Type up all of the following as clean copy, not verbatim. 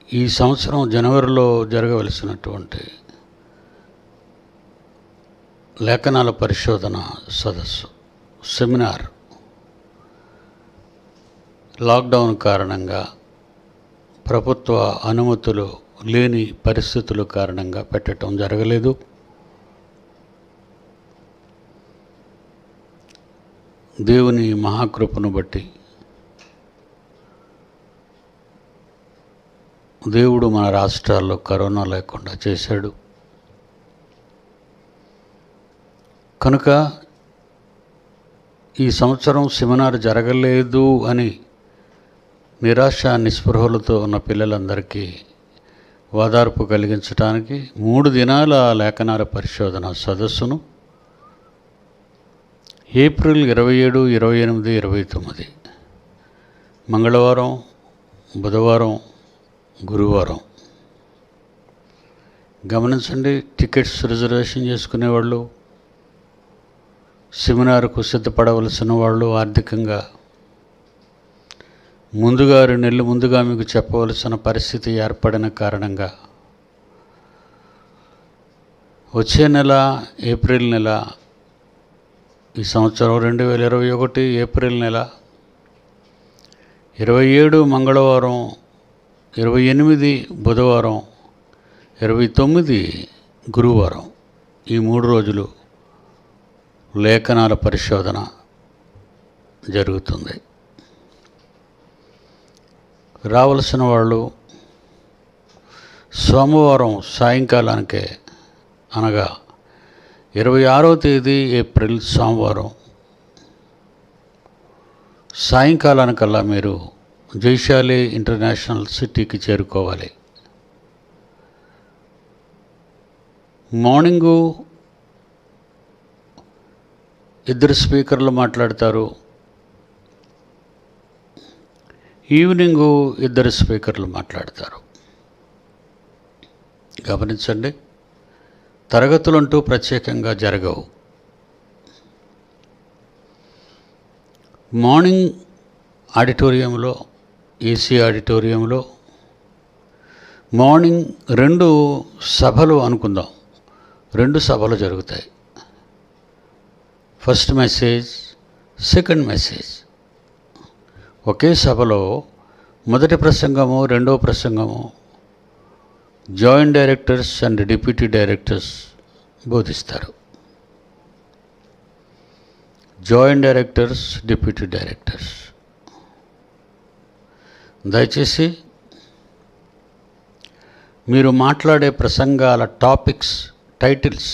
ఈ సంవత్సరం జనవరిలో జరగవలసినటువంటి లేఖనాల పరిశోధన సదస్సు సెమినార్ లాక్డౌన్ కారణంగా ప్రభుత్వ అనుమతులు లేని పరిస్థితుల కారణంగా పెట్టడం జరగలేదు. దేవుని మహాకృపను బట్టి దేవుడు మన రాష్ట్రాల్లో కరోనా లేకుండా చేశాడు. కనుక ఈ సంవత్సరం సెమినార్ జరగలేదు అని నిరాశ నిస్పృహలతో ఉన్న పిల్లలందరికీ ఓదార్పు కలిగించడానికి 3 దినాల లేఖనాల పరిశోధన సదస్సును ఏప్రిల్ 27, 28, 29 మంగళవారం, బుధవారం, గురువారం గమనించండి. టికెట్స్ రిజర్వేషన్ చేసుకునేవాళ్ళు, సెమినార్కు సిద్ధపడవలసిన వాళ్ళు ఆర్థికంగా ముందుగా 2 నెలలు ముందుగా మీకు చెప్పవలసిన పరిస్థితి ఏర్పడిన కారణంగా వచ్చే నెల ఏప్రిల్ నెల, ఈ సంవత్సరం 2021 ఏప్రిల్ నెల 27 మంగళవారం, 28 బుధవారం, 29 గురువారం ఈ 3 రోజులు లేఖనాల పరిశోధన జరుగుతుంది. రావలసిన వాళ్ళు సోమవారం సాయంకాలానికే, అనగా 26వ తేదీ ఏప్రిల్ సోమవారం సాయంకాలానికల్లా మీరు జైశాలి ఇంటర్నేషనల్ సిటీకి చేరుకోవాలి. మార్నింగు 2 స్పీకర్లు మాట్లాడతారు, ఈవినింగు 2 స్పీకర్లు మాట్లాడతారు. గమనించండి, తరగతులంటూ ప్రత్యేకంగా జరగవు. మార్నింగ్ ఆడిటోరియంలో, ఏసీ ఆడిటోరియంలో మార్నింగ్ 2 సభలు అనుకుందాం, 2 సభలు జరుగుతాయి. First message, second message. ఒకే సభలో మొదటి ప్రసంగము, రెండవ ప్రసంగము joint directors and deputy directors బోధిస్తారు. Joint directors, deputy directors. దయచేసి మీరు మాట్లాడే ప్రసంగాల టాపిక్స్, టైటిల్స్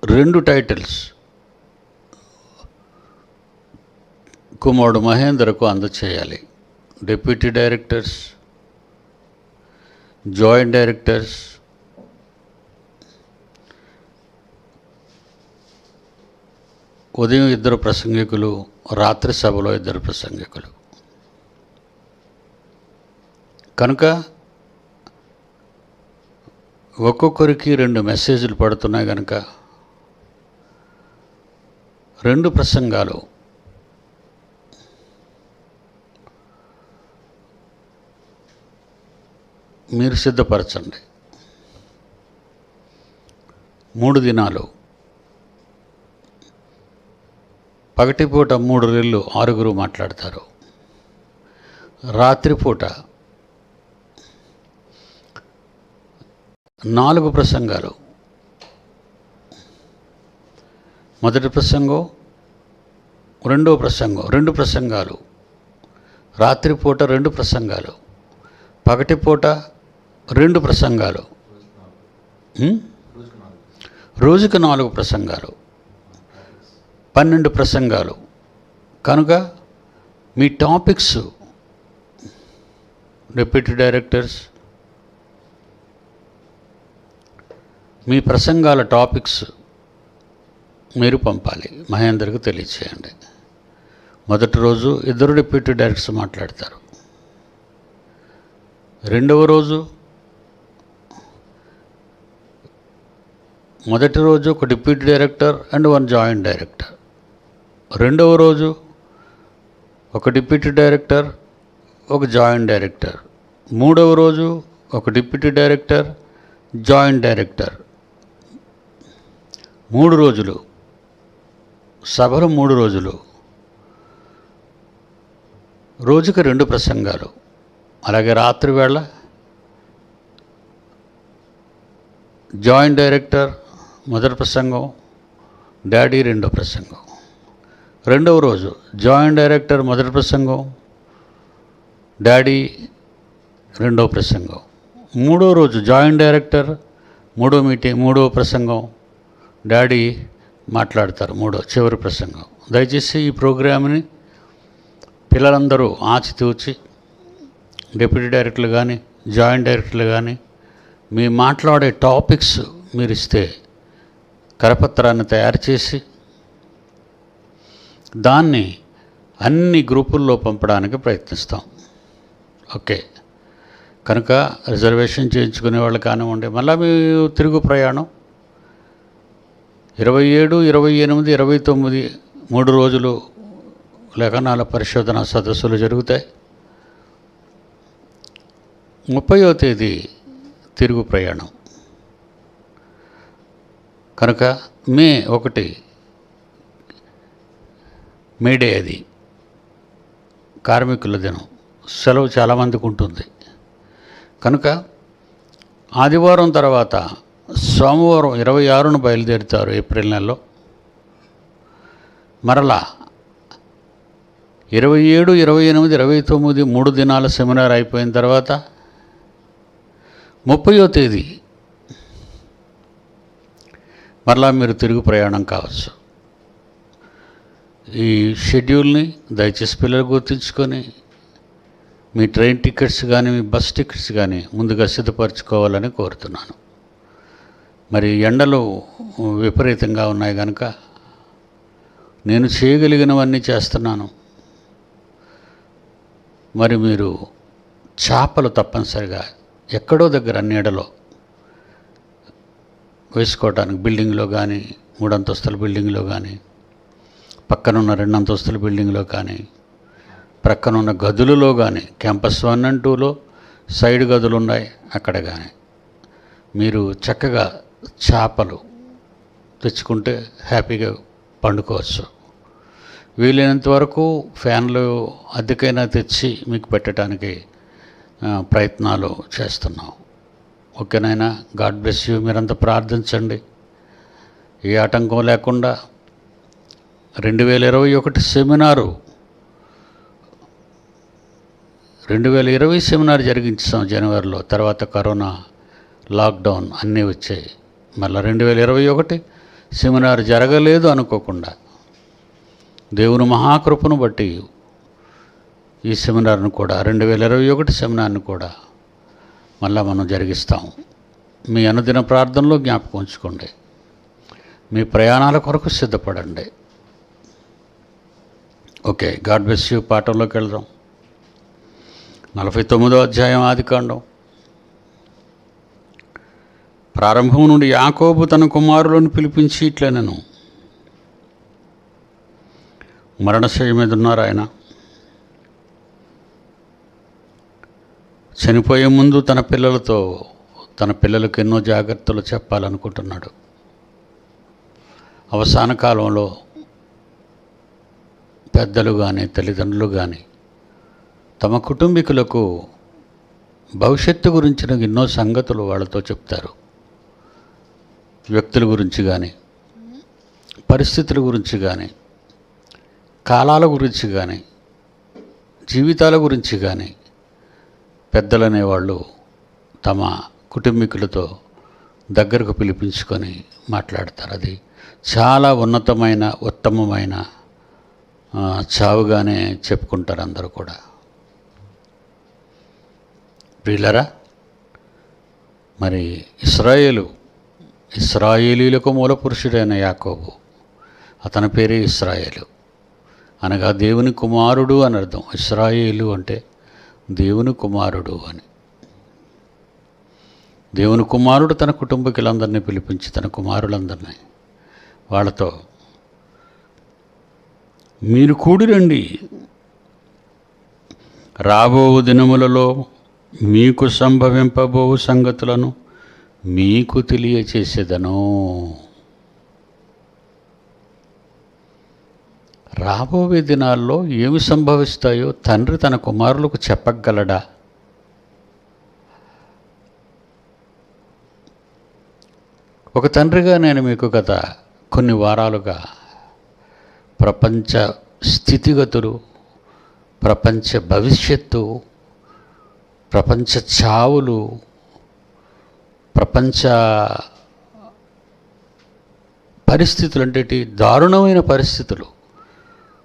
రెండు టైటిల్స్ కుమారుడు మహేందర్కు అందచేయాలి. డిప్యూటీ డైరెక్టర్స్, జాయింట్ డైరెక్టర్స్, ఉదయం 2 ప్రసంగికులు, రాత్రి సభలో 2 ప్రసంగికులు. కనుక ఒక్కొక్కరికి 2 మెసేజ్లు పడుతున్నాయి. కనుక 2 ప్రసంగాలు మీరు సిద్ధపరచండి. 3 దినాలు పగటిపూట 3 రెళ్ళు 6 మాట్లాడతారు. రాత్రిపూట 4 ప్రసంగాలు. మొదటి ప్రసంగం, రెండో ప్రసంగం, 2 ప్రసంగాలు. రాత్రిపూట 2 ప్రసంగాలు, పగటిపూట 2 ప్రసంగాలు, రోజుకు 4 ప్రసంగాలు, 12 ప్రసంగాలు. కనుక మీ టాపిక్స్, డిప్యూటీ డైరెక్టర్స్, మీ ప్రసంగాల టాపిక్స్ మీరు పంపాలి, మహేందర్కి తెలియచేయండి. మొదటి రోజు 2 డిప్యూటీ డైరెక్టర్స్ మాట్లాడతారు. రెండవ రోజు, మొదటి రోజు ఒక deputy director and 1 joint director. రెండవ రోజు ఒక డిప్యూటీ డైరెక్టర్, ఒక జాయింట్ డైరెక్టర్. మూడవ రోజు ఒక డిప్యూటీ డైరెక్టర్, జాయింట్ డైరెక్టర్. 3 రోజులు సభలు, 3 రోజులు, రోజుకి 2 ప్రసంగాలు. అలాగే రాత్రి వేళ జాయింట్ డైరెక్టర్ మొదటి ప్రసంగం, డాడీ రెండో ప్రసంగం. రెండవ రోజు జాయింట్ డైరెక్టర్ మొదటి ప్రసంగం, డాడీ రెండవ ప్రసంగం. మూడో రోజు జాయింట్ డైరెక్టర్ మూడో ప్రసంగం, డాడీ మాట్లాడతారు చివరి ప్రసంగం. దయచేసి ఈ ప్రోగ్రామ్ని పిల్లలందరూ ఆచితూచి, డిప్యూటీ డైరెక్టర్లు కానీ జాయింట్ డైరెక్టర్లు కానీ మీ మాట్లాడే టాపిక్స్ మీరు ఇస్తే కరపత్రాన్ని తయారు చేసి దాన్ని అన్ని గ్రూపుల్లో పంపడానికి ప్రయత్నిస్తాం. ఓకే, కనుక రిజర్వేషన్ చేయించుకునే వాళ్ళు కానివ్వండి. మళ్ళీ మీ తిరుగు ప్రయాణం 27, 28, 29 3 రోజులు లేఖనాల పరిశోధన సదస్సులు జరుగుతాయి. 30వ తేదీ తిరుగు ప్రయాణం. కనుక మే 1 మేడే, అది కార్మికుల దినం, సెలవు చాలామందికి ఉంటుంది. కనుక ఆదివారం తర్వాత సోమవారం 26న బయలుదేరుతారు ఏప్రిల్ నెలలో. మరలా 27, 28, 29 3 దినాల సెమినార్ అయిపోయిన తర్వాత 30వ తేదీ మరలా మీరు తిరుగు ప్రయాణం కావచ్చు. ఈ షెడ్యూల్ని దయచేసి పిల్లలు గుర్తుంచుకొని మీ ట్రైన్ టికెట్స్ కానీ మీ బస్ టికెట్స్ కానీ ముందుగా సిద్ధపరచుకోవాలని కోరుతున్నాను. మరి ఎండలు విపరీతంగా ఉన్నాయి కనుక నేను చేయగలిగినవన్నీ చేస్తున్నాను. మరి మీరు చేపలు తప్పనిసరిగా ఎక్కడో దగ్గర నీడలో వేసుకోవడానికి, బిల్డింగ్లో కానీ 3 అంతస్తుల బిల్డింగ్లో కానీ, పక్కనున్న 2 అంతస్తుల బిల్డింగ్లో కానీ, ప్రక్కనున్న గదులలో కానీ, క్యాంపస్ 1 and 2లో సైడ్ గదులు ఉన్నాయి అక్కడ కానీ మీరు చక్కగా చేపలు తెచ్చుకుంటే హ్యాపీగా పండుకోవచ్చు. వీలైనంత వరకు ఫ్యాన్లు అద్దెకైనా తెచ్చి మీకు పెట్టడానికి ప్రయత్నాలు చేస్తున్నాం. ఓకేనైనా, గాడ్ బ్లెస్ యూ. మీరంతా ప్రార్థించండి. ఏ ఆటంకం లేకుండా 2021 సెమినారు 2020 సెమినార్ జరిగించాం జనవరిలో. తర్వాత కరోనా, లాక్డౌన్ అన్నీ వచ్చాయి. మళ్ళీ 2021 సెమినార్ జరగలేదు అనుకోకుండా దేవుని మహాకృపను బట్టి ఈ సెమినార్ను కూడా 2021 సెమినార్ను కూడా మళ్ళీ మనం జరిగిస్తాం. మీ అనుదిన ప్రార్థనలో జ్ఞాపకం ఉంచుకోండి. మీ ప్రయాణాల కొరకు సిద్ధపడండి. Okay, God bless you. పాఠంలోకి వెళ్దాం. 49వ అధ్యాయం ఆదికాండం. ప్రారంభం నుండి యాకోబు తన కుమారులను పిలిపించి ఇట్లనెను. మరణశయ్య మీద ఉన్నారు ఆయన. చనిపోయే ముందు తన పిల్లలకు ఎన్నో జాగ్రత్తలు చెప్పాలనుకుంటున్నాడు. అవసాన కాలంలో పెద్దలు కానీ తల్లిదండ్రులు కానీ తమ కుటుంబీకులకు భవిష్యత్తు గురించిన ఎన్నో సంగతులు వాళ్ళతో చెప్తారు. వ్యక్తుల గురించి కానీ, పరిస్థితుల గురించి కానీ, కాలాల గురించి కానీ, జీవితాల గురించి కానీ పెద్దలనేవాళ్ళు తమ కుటుంబీకులతో దగ్గరకు పిలిపించుకొని మాట్లాడతారు. అది చాలా ఉన్నతమైన, ఉత్తమమైన చావుగానే చెప్పుకుంటారు అందరూ కూడా. ప్రియులరా, మరి ఇశ్రాయేలీలకు మూల పురుషుడైన యాకోబు, అతని పేరే ఇశ్రాయేలు, అనగా దేవుని కుమారుడు అని అర్థం. ఇశ్రాయేలు అంటే దేవుని కుమారుడు అని. దేవుని కుమారుడు తన కుటుంబీకులందరినీ పిలిపించి, తన కుమారులందరినీ వాళ్ళతో మీరు కూడి రండి, రాబో దినములలో మీకు సంభవింపబో సంగతులను మీకు తెలియచేసేదను. రాబోయే దినాల్లో ఏమి సంభవిస్తాయో తండ్రి తన కుమారులకు చెప్పగలడా? ఒక తండ్రిగా నేను మీకు గత కొన్ని వారాలుగా ప్రపంచ స్థితిగతులు, ప్రపంచ భవిష్యత్తు, ప్రపంచ చావులు, ప్రపంచ పరిస్థితులు అంటే దారుణమైన పరిస్థితులు,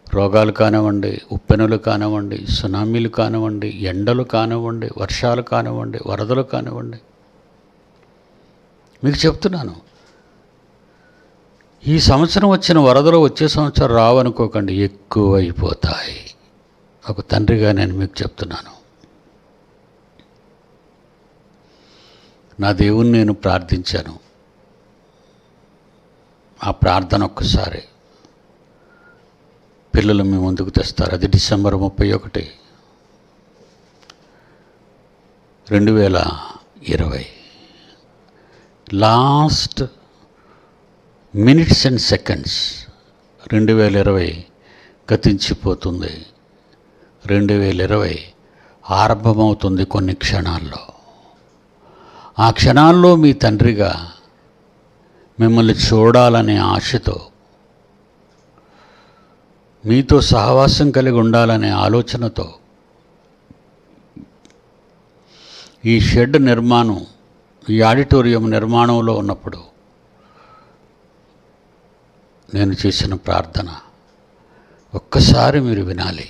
రోగాలు కానివ్వండి, ఉప్పెనులు కానివ్వండి, సునామీలు కానివ్వండి, ఎండలు కానివ్వండి, వర్షాలు కానివ్వండి, వరదలు కానివ్వండి, మీకు చెప్తున్నాను. ఈ సంవత్సరం వచ్చిన వరదలు వచ్చే సంవత్సరం రావనుకోకండి, ఎక్కువైపోతాయి. ఒక తండ్రిగా నేను మీకు చెప్తున్నాను. నా దేవుణ్ణి నేను ప్రార్థించాను. ఆ ప్రార్థన ఒక్కసారి పిల్లలు మీ ముందుకు తెస్తారు. అది December 31, 2020. Last minutes and seconds 2020 గతించిపోతుంది. 2020 ఆరంభమవుతుంది కొన్ని క్షణాల్లో. ఆ క్షణాల్లో మీ తండ్రిగా మిమ్మల్ని చూడాలనే ఆశతో, మీతో సహవాసం కలిగి ఉండాలనే ఆలోచనతో ఈ షెడ్ నిర్మాణం, ఈ ఆడిటోరియం నిర్మాణంలో ఉన్నప్పుడు నేను చేసిన ప్రార్థన ఒక్కసారి మీరు వినాలి.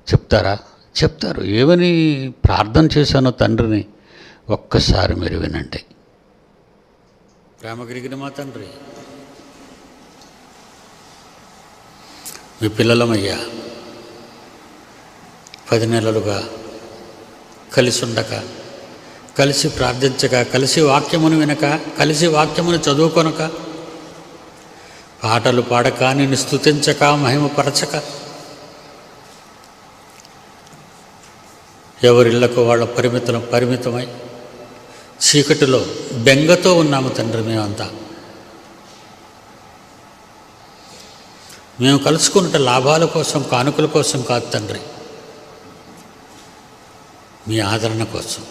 చెప్తారా? చెప్తారు. ఏమని ప్రార్థన చేశానో తండ్రిని ఒక్కసారి మీరు వినండి. ప్రేమ కలిగిన మా తండ్రి, మీ పిల్లలమయ్యా, 10 నెలలుగా కలిసి ఉండక, కలిసి ప్రార్థించక, కలిసి వాక్యమును వినక, కలిసి వాక్యమును చదువుకొనక, పాటలు పాడక, నిన్ను స్తుతించక, మహిమపరచక, ఎవరిళ్లకు వాళ్ళ పరిమితమై చీకటిలో బెంగతో ఉన్నాము తండ్రి. మేమంతా మేము కలుసుకున్నట్టు లాభాల కోసం, కానుకల కోసం కాదు తండ్రి, మీ ఆదరణ కోసం,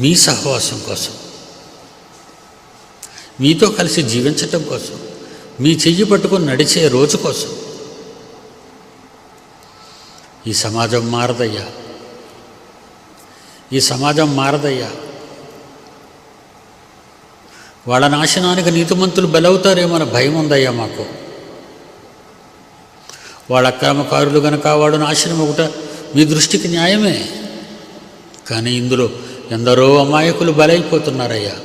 మీ సహవాసం కోసం, మీతో కలిసి జీవించటం కోసం, మీ చెయ్యి పట్టుకొని నడిచే రోజు కోసం. ఈ సమాజం మారదయ్యా, ఈ సమాజం మారదయ్యా. వాళ్ళ నాశనానికి నీతిమంతులు బలవుతారేమో అన్న భయం ఉందయ్యా మాకు. వాళ్ళ అక్రమకారులు గనక వాడు నాశనం ఒకట మీ దృష్టికి న్యాయమే. కానీ ఇందులో ఎందరో అమాయకులు బలైపోతున్నారయ్యా.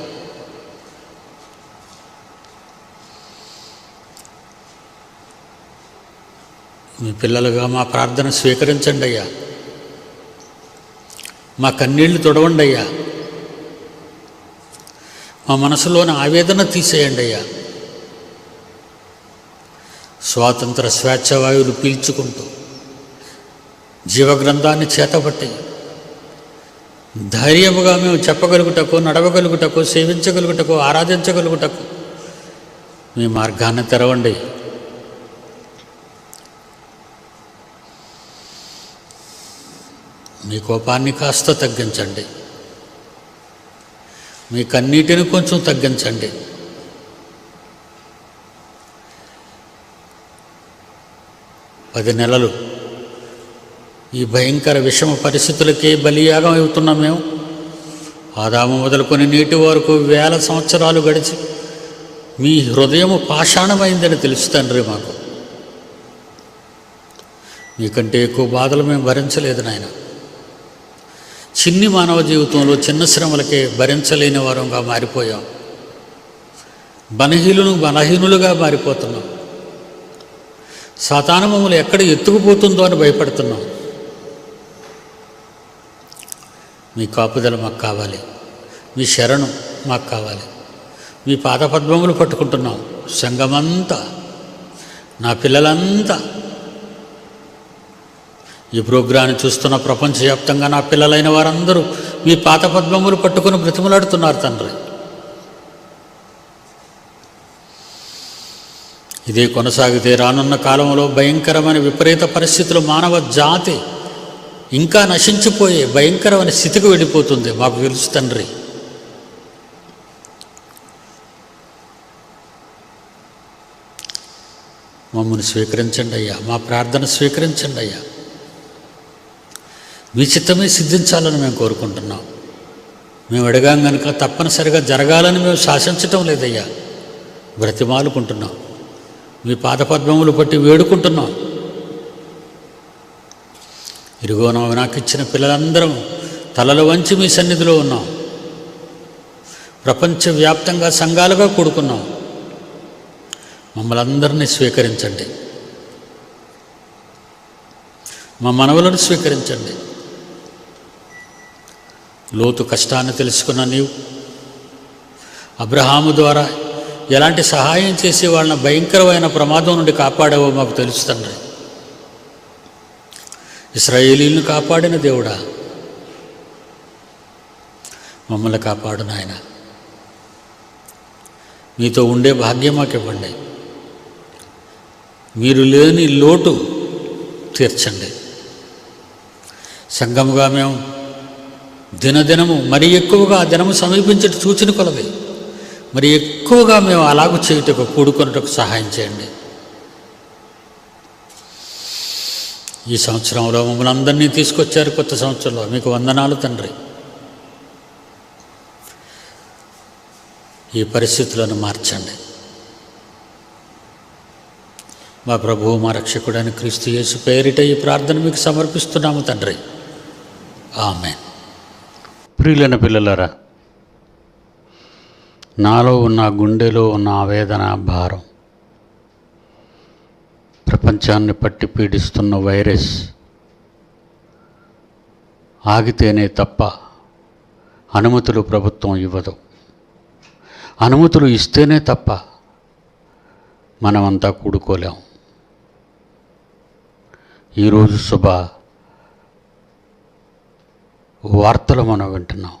మీ పిల్లలుగా మా ప్రార్థన స్వీకరించండి అయ్యా. మా కన్నీళ్లు తొడవండి అయ్యా. మా మనసులోని ఆవేదన తీసేయండి అయ్యా. స్వాతంత్ర స్వేచ్ఛవాయువులు పీల్చుకుంటూ జీవగ్రంథాన్ని చేతబట్టి ధైర్యముగా మేము చెప్పగలుగుటకు, నడవగలుగుటకు, సేవించగలుగుటకు, ఆరాధించగలుగుటకు మీ మార్గాన్ని తెరవండి. మీ కోపాన్ని కాస్త తగ్గించండి. మీ కన్నీటిని కొంచెం తగ్గించండి. పది నెలలు ఈ భయంకర విషమ పరిస్థితులకే బలియాగం అవుతున్నాం మేము. ఆదాము మొదలుకొని నీటి వరకు 1000 సంవత్సరాలు గడిచి మీ హృదయము పాషాణమైందని తెలుసు తండ్రి మాకు. మీకంటే ఎక్కువ బాధలు మేము భరించలేదు నాయన. చిన్ని మానవ జీవితంలో చిన్న శ్రమలకే భరించలేని వారంగా మారిపోయాం. బలహీనులుగా మారిపోతున్నాం. సాతాను మమ్మల్ని ఎక్కడ ఎత్తుకుపోతుందో అని భయపడుతున్నాం. మీ కాపుదల మాకు కావాలి. మీ శరణు మాకు కావాలి. మీ పాదపద్మములు పట్టుకుంటున్నాం. సంఘమంతా, నా పిల్లలంతా ఈ ప్రోగ్రాన్ని చూస్తున్న ప్రపంచవ్యాప్తంగా నా పిల్లలైన వారందరూ మీ పాత పద్మములు పట్టుకుని బ్రతిమలాడుతున్నారు తండ్రి. ఇదే కొనసాగితే రానున్న కాలంలో భయంకరమైన విపరీత పరిస్థితులు మానవ జాతి ఇంకా నశించిపోయే భయంకరమైన స్థితికి వెళ్ళిపోతుంది. మాకు తెలుసు తండ్రి. మమ్మల్ని స్వీకరించండి అయ్యా, మా ప్రార్థన స్వీకరించండి అయ్యా. మీ చిత్తమే సిద్ధించాలని మేము కోరుకుంటున్నాం. మేము అడిగాం కనుక తప్పనిసరిగా జరగాలని మేము శాసించటం లేదయ్యా, బ్రతిమాలుకుంటున్నాం. మీ పాదపద్మములు పట్టి వేడుకుంటున్నాం. ఇరుగో నాకు ఇచ్చిన పిల్లలందరం తలలు వంచి మీ సన్నిధిలో ఉన్నాం. ప్రపంచవ్యాప్తంగా సంఘాలుగా కూడుకున్నాం. మమ్మల్ని అందరినీ స్వీకరించండి. మా మనవులను స్వీకరించండి. లోతు కష్టాన్ని తెలుసుకున్న నీవు అబ్రహాము ద్వారా ఎలాంటి సహాయం చేసి వాళ్ళని భయంకరమైన ప్రమాదం నుండి కాపాడావో మాకు తెలుసు తండ్రి. ఇశ్రాయేలీయులను కాపాడిన దేవుడా, మమ్మల్ని కాపాడు నాయన. మీతో ఉండే భాగ్యం మాకు ఇవ్వండి. మీరు లేని లోటు తీర్చండి. సంఘముగా మేము దినదినము మరి ఎక్కువగా ఆ దినము సమీపించట సూచన కొలది మరి ఎక్కువగా మేము అలాగూ చేయుటకు కూడుకొనుటకు సహాయం చేయండి. ఈ సంవత్సరంలో మమ్మల్ని అందరినీ తీసుకొచ్చారు. కొత్త సంవత్సరంలో మీకు వందనాలు తండ్రి. ఈ పరిస్థితులను మార్చండి. మా ప్రభువు మా రక్షకుడైన క్రీస్తు యేసు పేరిట ఈ ప్రార్థన మీకు సమర్పిస్తున్నాము తండ్రి. ఆమేన్. ప్రియులైన పిల్లలారా, నాలో ఉన్న గుండెలో ఉన్న ఆవేదన భారం, ప్రపంచాన్ని పట్టి పీడిస్తున్న వైరస్ ఆగితేనే తప్ప అనుమతులు ప్రభుత్వం ఇవ్వదు. అనుమతులు ఇస్తేనే తప్ప మనమంతా కూడుకోలేం. ఈరోజు శుభ వార్తలు మనం వింటున్నాం.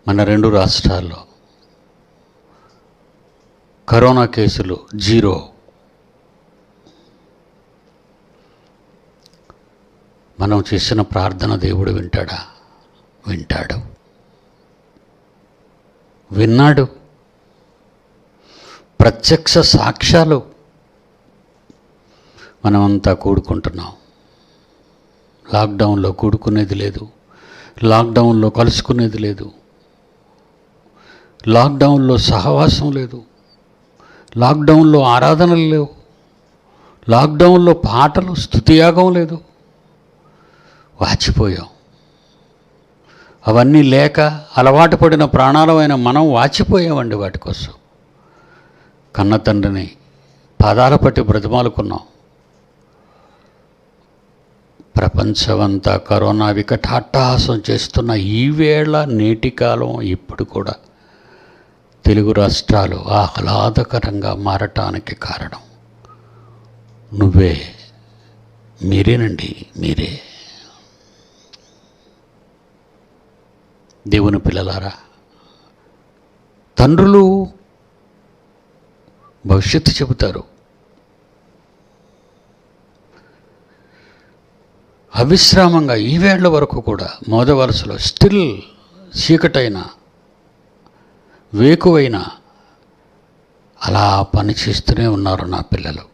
మన 2 రాష్ట్రాల్లో కరోనా కేసులు 0. మనం చేసిన ప్రార్థన దేవుడు వింటాడా? వింటాడు, విన్నాడు. ప్రత్యక్ష సాక్ష్యాలు మనమంతా కూడుకుంటున్నాం. లాక్డౌన్లో కూడుకునేది లేదు, లాక్డౌన్లో కలుసుకునేది లేదు, లాక్డౌన్లో సహవాసం లేదు, లాక్డౌన్లో ఆరాధనలు లేవు, లాక్డౌన్లో పాటలు స్తుతియాగం లేదు. వాచిపోయాం. అవన్నీ లేక అలవాటు పడిన ప్రాణాలమైన మనం వాచిపోయామండి. వాటి కోసం కన్న తండ్రిని పాదాల పట్టి బ్రతిమాలుకున్నాం. ప్రపంచమంతా కరోనా వికటాట్టహాసం చేస్తున్న ఈ వేళ, నేటి కాలం, ఇప్పుడు కూడా తెలుగు రాష్ట్రాలు ఆహ్లాదకరంగా మారటానికి కారణం నువ్వే, మీరేనండి, మీరే. దేవుని పిల్లలారా, తండ్రులు భవిష్యత్తు చెబుతారు. అవిశ్రామంగా ఈ వేళ్ల వరకు కూడా మోదవలసలో స్టిల్ చీకటైన వేకువైన అలా పనిచేస్తూనే ఉన్నారు నా పిల్లలు.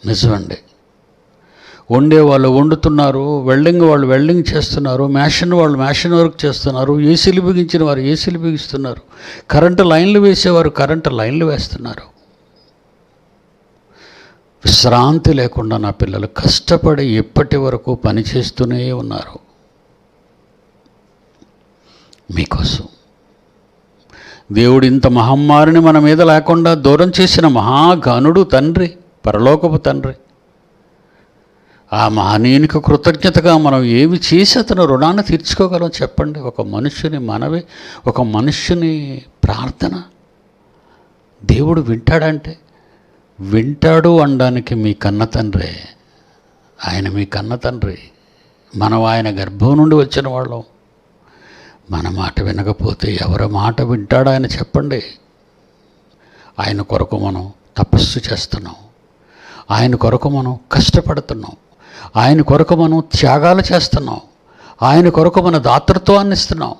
నిజమండి. వండే వాళ్ళు వండుతున్నారు, వెల్డింగ్ వాళ్ళు వెల్డింగ్ చేస్తున్నారు, మ్యాషన్ వాళ్ళు మ్యాషన్ వర్క్ చేస్తున్నారు, ఏసీలు బిగించిన వారు ఏసీలు బిగిస్తున్నారు, కరెంటు లైన్లు వేసేవారు కరెంటు లైన్లు వేస్తున్నారు. విశ్రాంతి లేకుండా నా పిల్లలు కష్టపడి ఇప్పటి వరకు పనిచేస్తూనే ఉన్నారు మీకోసం. దేవుడు ఇంత మహమ్మారిని మన మీద లేకుండా దూరం చేసిన మహాగణుడు తండ్రి, పరలోకపు తండ్రి. ఆ మహనీయునికి కృతజ్ఞతగా మనం ఏమి చేసి అతను రుణాన్ని తీర్చుకోగలం చెప్పండి? ఒక మనుష్యుని మనవి, ఒక మనుష్యుని ప్రార్థన దేవుడు వింటాడంటే వింటాడు అనడానికి మీ కన్న తండ్రే. ఆయన మీ కన్న తండ్రి. మనం ఆయన గర్భం నుండి వచ్చిన వాళ్ళం. మన మాట వినకపోతే ఎవరి మాట వింటాడు ఆయన చెప్పండి. ఆయన కొరకు మనం తపస్సు చేస్తున్నాం, ఆయన కొరకు మనం కష్టపడుతున్నాం, ఆయన కొరకు మనం త్యాగాలు చేస్తున్నాం, ఆయన కొరకు మన దాతృత్వాన్ని ఇస్తున్నాం.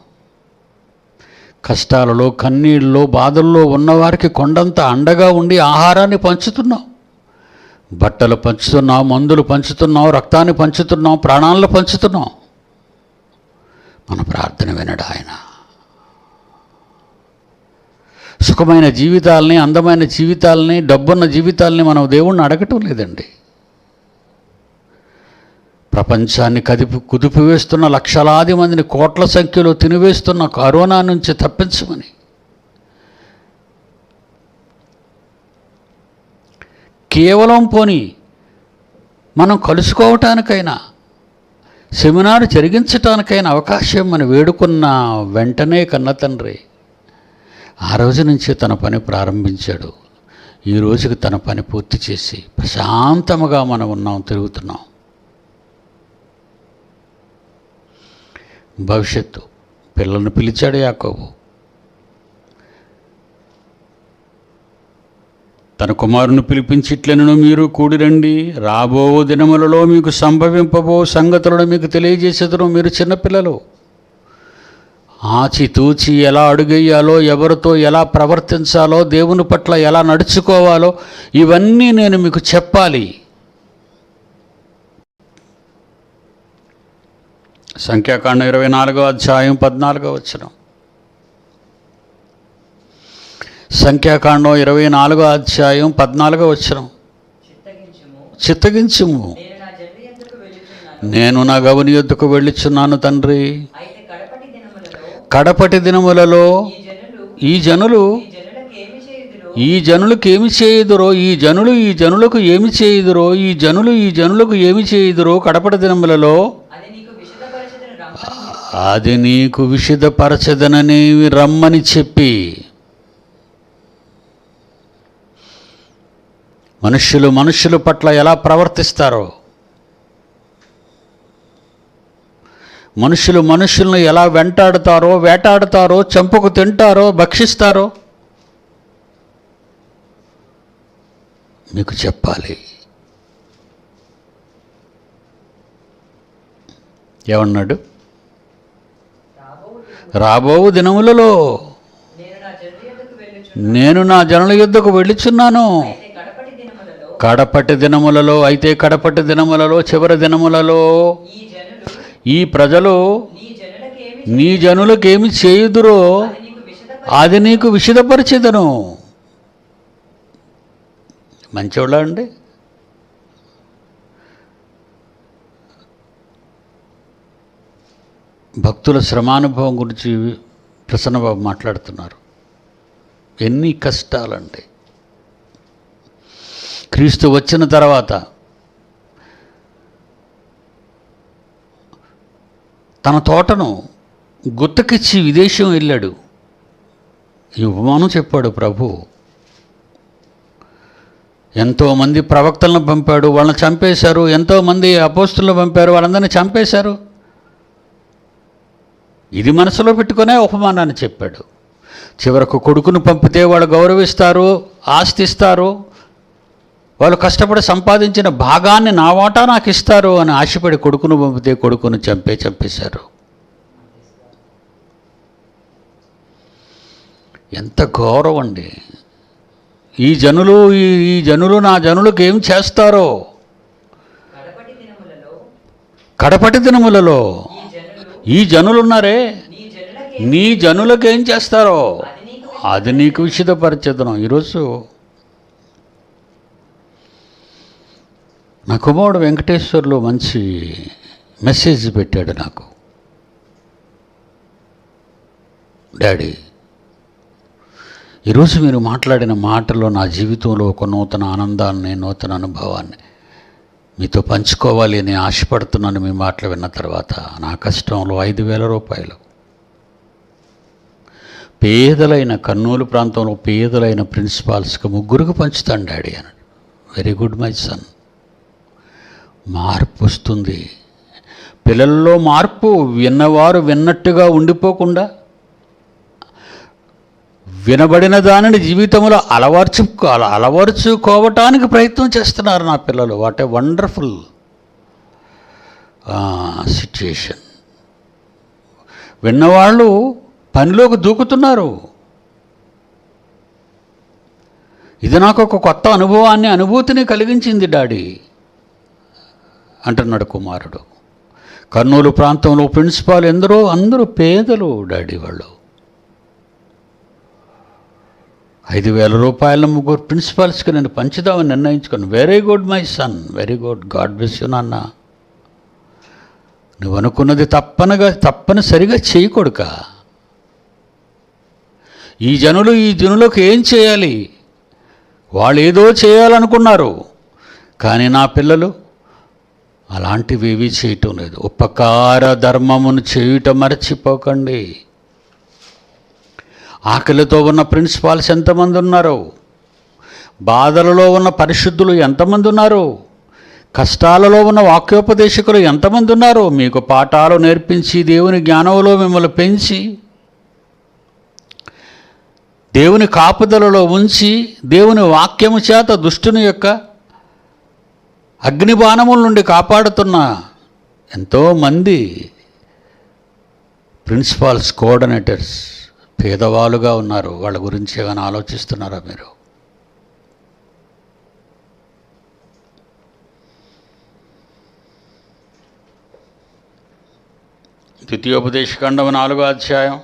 కష్టాలలో, కన్నీళ్ళలో, బాధల్లో ఉన్నవారికి కొండంత అండగా ఉండి ఆహారాన్ని పంచుతున్నాం, బట్టలు పంచుతున్నాం, మందులు పంచుతున్నాం, రక్తాన్ని పంచుతున్నాం, ప్రాణాలను పంచుతున్నాం. మన ప్రార్థన వినడు ఆయన. సుఖమైన జీవితాలని, అందమైన జీవితాలని, డబ్బున్న జీవితాలని మనం దేవుణ్ణి అడగటం లేదండి. ప్రపంచాన్ని కుదిపివేస్తున్న లక్షలాది మందిని కోట్ల సంఖ్యలో తినివేస్తున్న కరోనా నుంచి తప్పించమని, కేవలం పోని మనం కలుసుకోవటానికైనా, సెమినార్ జరిగించటానికైనా అవకాశం మనం వేడుకున్న వెంటనే కన్న తండ్రి ఆ రోజు నుంచి తన పని ప్రారంభించాడు. ఈ రోజుకి తన పని పూర్తి చేసి ప్రశాంతముగా మనం ఉన్నాం, తిరుగుతున్నాం. భవిష్యత్తు పిల్లల్ని పిలిచాడు యాకోబు. తన కుమారుని పిలిపించి ఇట్లనను, మీరు కూడిరండి, రాబో దినములలో మీకు సంభవింపబో సంగతులను మీకు తెలియజేసేదను. మీరు చిన్నపిల్లలు, ఆచితూచి ఎలా అడుగేయాలో, ఎవరితో ఎలా ప్రవర్తించాలో, దేవుని పట్ల ఎలా నడుచుకోవాలో ఇవన్నీ నేను మీకు చెప్పాలి. సంఖ్యాకాండం 24వ అధ్యాయం 14వ వచనం. సంఖ్యాకాండం 24వ అధ్యాయం 14వ వచనం. చిత్తగించుము, నేను నా గవుని యొద్దకు వెళ్ళుచున్నాను తండ్రి. కడపటి దినములలో ఈ జనులకు ఏమి చేయుదురో, ఈ జనులకు ఏమి చేయుదురో, ఈ జనులకు ఏమి చేయుదురో కడపటి దినములలో అది నీకు విషదపరచదనని రమ్మని చెప్పి. మనుష్యుల పట్ల ఎలా ప్రవర్తిస్తారో, మనుషులను ఎలా వెంటాడుతారో, వేటాడుతారో, చంపుకు తింటారో, భక్షిస్తారో మీకు చెప్పాలి. ఏమన్నాడు? రాబో దినములలో నేను నా జనుల యొద్దకు వెళ్ళుచున్నాను. కడపటి దినములలో చివరి దినములలో ఈ ప్రజలు నీ జనులకేమి చేయుదురో అది నీకు విషదపరిచెదను. మంచివాళ్ళ అండి? భక్తుల శ్రమానుభవం గురించి ప్రసన్నబాబు మాట్లాడుతున్నారు. ఎన్ని కష్టాలండి. క్రీస్తు వచ్చిన తర్వాత తన తోటను గుత్తకిచ్చి విదేశం వెళ్ళాడు. ఈ ఉపమానం చెప్పాడు ప్రభు. ఎంతోమంది ప్రవక్తలను పంపాడు, వాళ్ళని చంపేశారు. ఎంతోమంది అపోస్తులను పంపారు, వాళ్ళందరినీ చంపేశారు. ఇది మనసులో పెట్టుకునే ఉపమానాన్ని చెప్పాడు. చివరకు కొడుకును పంపితే వాళ్ళు గౌరవిస్తారు, ఆస్తిస్తారు, వాళ్ళు కష్టపడి సంపాదించిన భాగాన్ని నా వాటా నాకు ఇస్తారు అని ఆశపడి కొడుకును పంపితే కొడుకును చంపేశారు. ఎంత ఘోరం అండి. ఈ జనులు నా జనులకు ఏం చేస్తారో, కడపటి దినములలో ఈ జనులున్నారే, నీ జనులకు ఏం చేస్తారో అది నీకు విషదపరచెదను. ఈరోజు నా కుమారుడు వెంకటేశ్వర్లు మంచి మెసేజ్ పెట్టాడు నాకు. డాడీ, ఈరోజు మీరు మాట్లాడిన మాటలో నా జీవితంలో ఒక నూతన ఆనందాన్ని, నూతన అనుభవాన్ని మీతో పంచుకోవాలి అని ఆశపడుతున్నాను. మీ మాటలు విన్న తర్వాత నా కష్టంలో 5,000 రూపాయలు పేదలైన కర్నూలు ప్రాంతంలో పేదలైన ప్రిన్సిపాల్స్కి 3 పంచుతాను డాడీ అన్నాడు. Very good my son. మార్పు వస్తుంది. పిల్లల్లో మార్పు. విన్నవారు విన్నట్టుగా ఉండిపోకుండా వినబడిన దానిని జీవితంలో అలవర్చుకోవటానికి ప్రయత్నం చేస్తున్నారు నా పిల్లలు. What a wonderful situation. విన్నవాళ్ళు పనిలోకి దూకుతున్నారు. ఇది నాకు ఒక కొత్త అనుభూతిని కలిగించింది డాడీ అంటున్నాడు కుమారుడు. కర్నూలు ప్రాంతంలో ప్రిన్సిపాల్ అందరూ పేదలు డాడీ. వాళ్ళు 5,000 రూపాయల ముగ్గురు ప్రిన్సిపాల్స్కి నేను పంచుదామని నిర్ణయించుకున్నాను. Very good my son, very good. God bless you నాన్న. నువ్వు అనుకున్నది తప్పనిసరిగా చేయకొడుక. ఈ జనులకు ఏం చేయాలి? వాళ్ళు ఏదో చేయాలనుకున్నారు, కానీ నా పిల్లలు అలాంటివి ఏవీ చేయటం లేదు. ఉపకార ధర్మమును చేయుట మర్చిపోకండి. ఆకలితో ఉన్న ప్రిన్సిపాల్స్ ఎంతమంది ఉన్నారు? బాధలలో ఉన్న పరిశుద్ధులు ఎంతమంది ఉన్నారు? కష్టాలలో ఉన్న వాక్యోపదేశకులు ఎంతమంది ఉన్నారు? మీకు పాఠాలు నేర్పించి దేవుని జ్ఞానంలో మిమ్మల్ని పెంచి దేవుని కాపుదలలో ఉంచి దేవుని వాక్యము చేత దుష్టుని యొక్క అగ్నిబాణముల నుండి కాపాడుతున్న ఎంతోమంది ప్రిన్సిపాల్స్, కోఆర్డినేటర్స్ పేదవాళ్ళుగా ఉన్నారు. వాళ్ళ గురించి ఏమైనా ఆలోచిస్తున్నారా మీరు? ద్వితీయోపదేశకాండం 4వ అధ్యాయం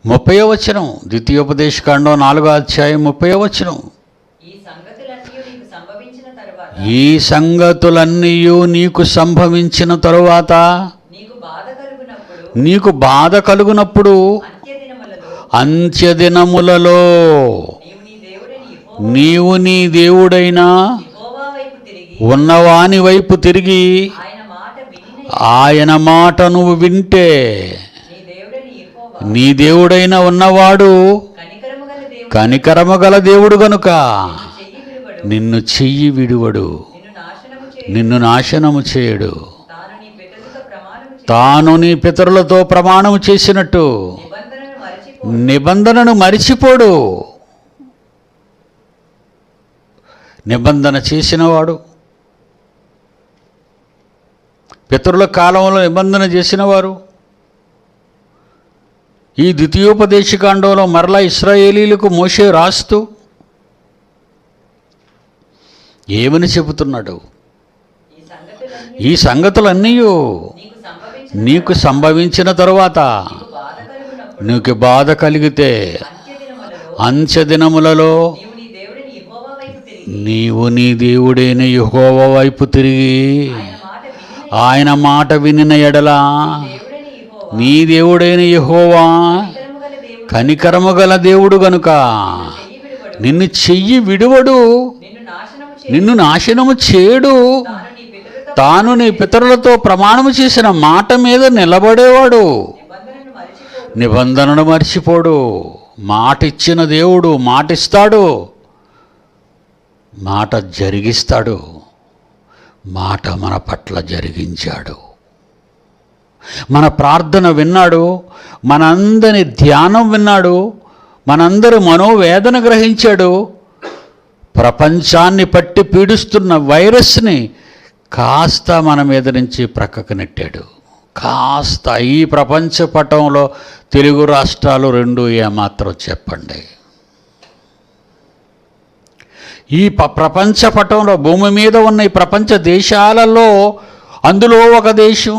30వ వచనం. ద్వితీయోపదేశకాండం 4వ అధ్యాయం 30వ వచనం. ఈ సంగతులన్నీ నీకు సంభవించిన తరువాత నీకు బాధ కలుగునప్పుడు అంత్యదినములలో నీవు నీ దేవుడైన ఉన్నవాని వైపు తిరిగి ఆయన మాట నువ్వు వింటే, నీ దేవుడైన ఉన్నవాడు కనికరము గల దేవుడు గనుక నిన్ను చెయ్యి విడువడు, నిన్ను నాశనము చేయడు. తాను నీ పితరులతో ప్రమాణము చేసినట్టు నిబంధనను మరిచిపోడు. నిబంధన చేసినవాడు, పితరుల కాలంలో నిబంధన చేసినవారు ఈ ద్వితీయోపదేశకాండంలో మరలా ఇశ్రాయేలీలకు మోషే రాస్తూ ఏమని చెబుతున్నాడు? ఈ సంగతులన్నీ నీకు సంభవించిన తరువాత నీకు బాధ కలిగితే అంత్యదినములలో నీవు నీ దేవుడైన యెహోవా వైపు తిరిగి ఆయన మాట వినిన ఎడల, నీ దేవుడైన యెహోవా కనికరము గల దేవుడు గనుక నిన్ను చెయ్యి విడువడు, నిన్ను నాశనము చేయడు. తాను నీ పితరులతో ప్రమాణము చేసిన మాట మీద నిలబడేవాడు. నిబంధనను మర్చిపోడు. మాట ఇచ్చిన దేవుడు మాటిస్తాడు, మాట జరిగిస్తాడు. మాట మన పట్ల జరిగించాడు. మన ప్రార్థన విన్నాడు, మనందరి ధ్యానం విన్నాడు, మనందరి మనోవేదన గ్రహించాడు. ప్రపంచాన్ని పట్టి పీడిస్తున్న వైరస్ని కాస్త మన మీద నుంచి ప్రక్కకు నెట్టాడు. కాస్త. ఈ ప్రపంచ పటంలో తెలుగు రాష్ట్రాలు 2 ఏమాత్రం చెప్పండి? ఈ ప్రపంచ పటంలో భూమి మీద ఉన్న ఈ ప్రపంచ దేశాలలో అందులో ఒక దేశం,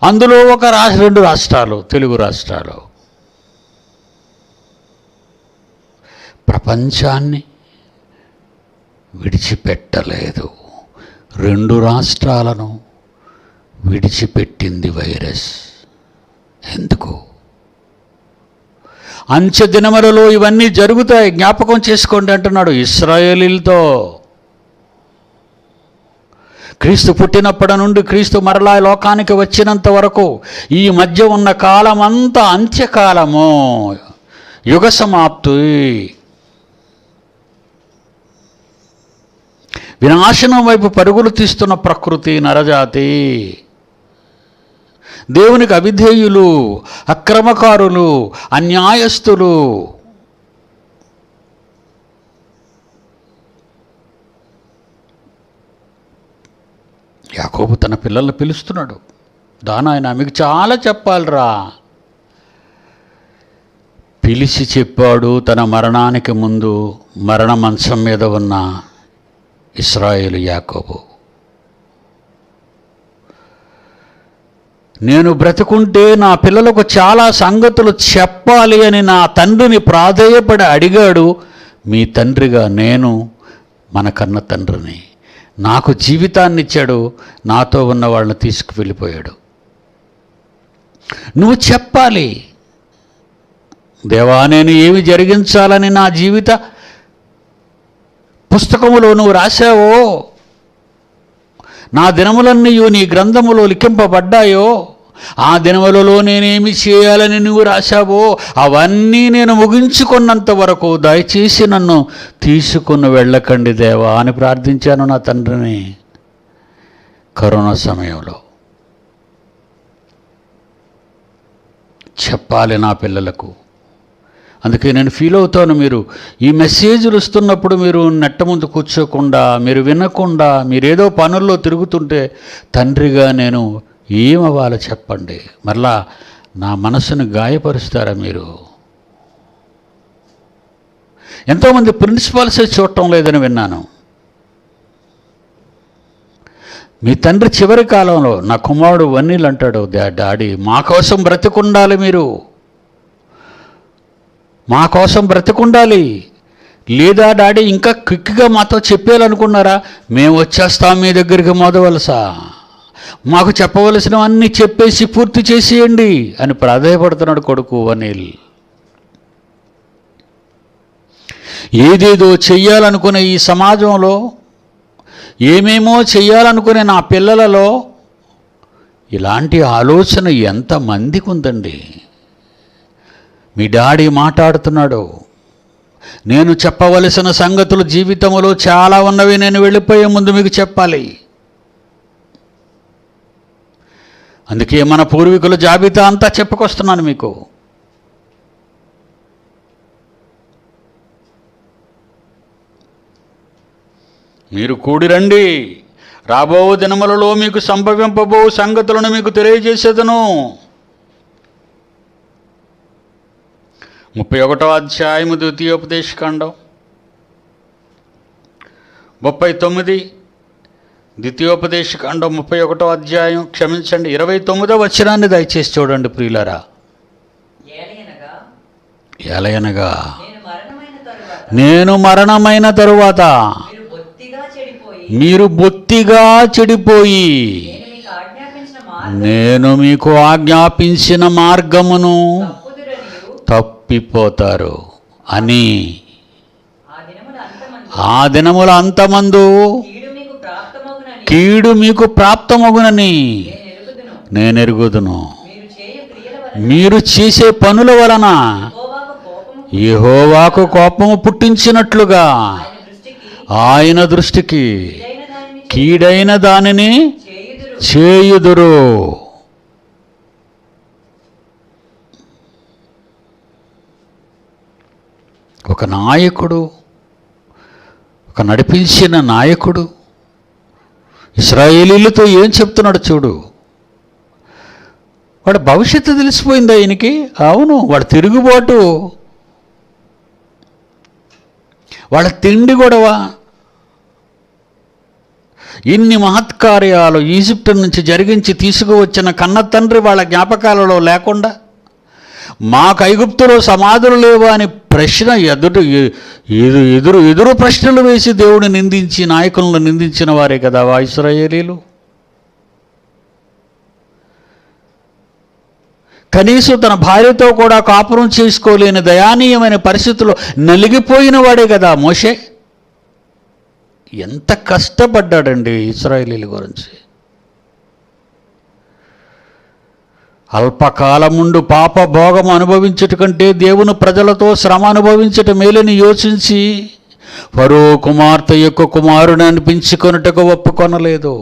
అందులో ఒక 2 రాష్ట్రాలు, తెలుగు రాష్ట్రాలు. ప్రపంచాన్ని విడిచిపెట్టలేదు. 2 రాష్ట్రాలను విడిచిపెట్టింది వైరస్. ఎందుకు? అంత్యదినములలో ఇవన్నీ జరుగుతాయి, జ్ఞాపకం చేసుకోండి అంటున్నాడు ఇశ్రాయేలీలతో. క్రీస్తు పుట్టినప్పటి నుండి క్రీస్తు మరలా లోకానికి వచ్చినంత వరకు ఈ మధ్య ఉన్న కాలమంతా అంత్యకాలము, యుగ సమాప్తి. వినాశనం వైపు పరుగులు తీస్తున్న ప్రకృతి, నరజాతి, దేవునికి అవిధేయులు, అక్రమకారులు, అన్యాయస్తులు. యాకోబు తన పిల్లల్ని పిలుస్తున్నాడు, దానాయన మీకు చాలా చెప్పాలిరా. పిలిచి చెప్పాడు తన మరణానికి ముందు మరణ మంచం మీద ఉన్న ఇశ్రాయేలు యాకోబు. నేను బ్రతుకుంటే నా పిల్లలకు చాలా సంగతులు చెప్పాలి అని నా తండ్రిని ప్రాధేయపడి అడిగాడు. మీ తండ్రిగా నేను మన కన్న తండ్రిని. నాకు జీవితాన్ని ఇచ్చాడు, నాతో ఉన్న వాళ్ళని తీసుకువెళ్ళిపోయాడు. నువ్వు చెప్పాలి, దేవా నేను ఏమి జరిగించాలని నా జీవిత పుస్తకములో నువ్వు రాశావో, నా దినములన్నీ నీ గ్రంథములో లిఖింపబడ్డాయో, ఆ దినములలో నేనేమి చేయాలని నువ్వు రాశావో అవన్నీ నేను ముగించుకున్నంత వరకు దయచేసి నన్ను తీసుకుని వెళ్ళకండి దేవా అని ప్రార్థించాను నా తండ్రిని కరోనా సమయంలో. చెప్పాలి నా పిల్లలకు. అందుకే నేను ఫీల్ అవుతాను, మీరు ఈ మెసేజ్లు వస్తున్నప్పుడు మీరు నెట్ట ముందు కూర్చోకుండా, మీరు వినకుండా, మీరేదో పనుల్లో తిరుగుతుంటే తండ్రిగా నేను ఏమవ్వాలో చెప్పండి. మరలా నా మనసును గాయపరుస్తారా మీరు? ఎంతోమంది ప్రిన్సిపాల్సే చూడటం లేదని విన్నాను. మీ తండ్రి చివరి కాలంలో, నా కుమారుడు వన్నీళ్ళు అంటాడు, డాడీ మా కోసం బ్రతికుండాలి, మీరు మా కోసం బ్రతికుండాలి, లేదా డాడీ ఇంకా క్విక్గా మాతో చెప్పేయాలనుకున్నారా, మేము వచ్చేస్తాం మీ దగ్గరికి మొదవలసా, మాకు చెప్పవలసినవన్నీ చెప్పేసి పూర్తి చేసేయండి అని ప్రాధేయపడుతున్నాడు కొడుకు వనీల్. ఏదేదో చెయ్యాలనుకునే ఈ సమాజంలో, ఏమేమో చెయ్యాలనుకునే నా పిల్లలలో ఇలాంటి ఆలోచన ఎంతమందికి ఉందండి. మీ డాడీ మాట్లాడుతున్నాడు, నేను చెప్పవలసిన సంగతులు జీవితంలో చాలా ఉన్నవి, నేను వెళ్ళిపోయే ముందు మీకు చెప్పాలి. అందుకే మన పూర్వీకుల జాబితా అంతా చెప్పుకొస్తున్నాను మీకు. మీరు కూడి రండి, రాబో దినములలో మీకు సంభవింపబో సంగతులను మీకు తెలియజేసేదను. 31వ అధ్యాయము ద్వితీయోపదేశకాండం 39, ద్వితీయోపదేశకాండం 31వ అధ్యాయం, క్షమించండి 29వ వచనాన్ని దయచేసి చూడండి ప్రియులారా. ఏలయనగా నేను మరణమైన తరువాత మీరు బొత్తిగా చెడిపోయి నేను మీకు ఆజ్ఞాపించిన మార్గమును తప్పిపోతారు అని ఆ దినముల అంతమందు కీడు మీకు ప్రాప్తమగునని నేను ఎరుగుదును. మీరు చేసే పనుల వలన యెహోవాకు కోపము పుట్టించినట్లుగా ఆయన దృష్టికి కీడైన దానిని చేయుదురు. ఒక నాయకుడు, ఒక నడిపించిన నాయకుడు ఇశ్రాయేలీలతో ఏం చెప్తున్నాడు చూడు. వాడు భవిష్యత్తు తెలిసిపోయింది ఆయనకి. అవును, వాడు తిరుగుబాటు, వాళ్ళ తిండి గొడవ, ఇన్ని మహత్కార్యాలు ఈజిప్ట్ నుంచి జరిగించి తీసుకువచ్చిన కన్న తండ్రి వాళ్ళ జ్ఞాపకాలలో లేకుండా మాకు ఐగుప్తులో సమాధులు లేవా అని ప్రశ్న ఎదురు ప్రశ్నలు వేసి దేవుడిని నిందించి నాయకులను నిందించిన వారే కదా ఇశ్రాయేలీలు. కనీసం తన భార్యతో కూడా కాపురం చేసుకోలేని దయానీయమైన పరిస్థితుల్లో నలిగిపోయిన వాడే కదా మోషే. ఎంత కష్టపడ్డాడండి ఇశ్రాయేలీల గురించి. అల్పకాలముండు పాప భోగం అనుభవించట కంటే దేవుని ప్రజలతో శ్రమ అనుభవించట మేలని యోచించి ఫరో కుమార్తె యొక్క కుమారుని అనిపించుకొనుటకు ఒప్పుకొనలేదు.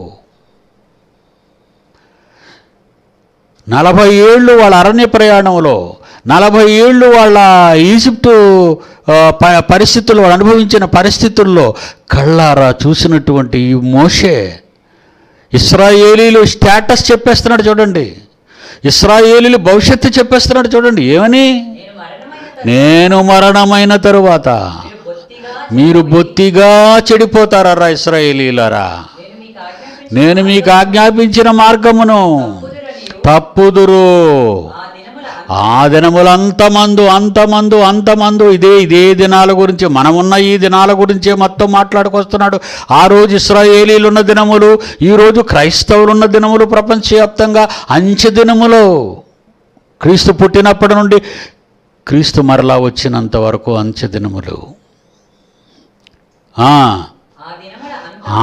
40 ఏళ్ళు వాళ్ళ అరణ్య ప్రయాణంలో, 40 ఏళ్ళు వాళ్ళ ఈజిప్టు పరిస్థితుల్లో, వాళ్ళు అనుభవించిన పరిస్థితుల్లో కళ్ళారా చూసినటువంటి ఈ మోషే ఇశ్రాయేలీలు స్టేటస్ చెప్పేస్తున్నాడు చూడండి. ఇశ్రాయేలీలు భవిష్యత్తు చెప్పేస్తున్నాడు చూడండి. ఏమని? నేను మరణమైన తరువాత మీరు బొత్తిగా చెడిపోతారా ఇశ్రాయేలీలారా, నేను మీకు ఆజ్ఞాపించిన మార్గమును తప్పుదురు. ఆ దినములు ఇదే దినాల గురించి, మనమున్న ఈ దినాల గురించే మొత్తం మాట్లాడుకొస్తున్నాడు. ఆ రోజు ఇశ్రాయేలీలు ఉన్న దినములు, ఈరోజు క్రైస్తవులు ఉన్న దినములు, ప్రపంచవ్యాప్తంగా అంచె దినములు, క్రీస్తు పుట్టినప్పటి నుండి క్రీస్తు మరలా వచ్చినంత వరకు అంచె దినములు.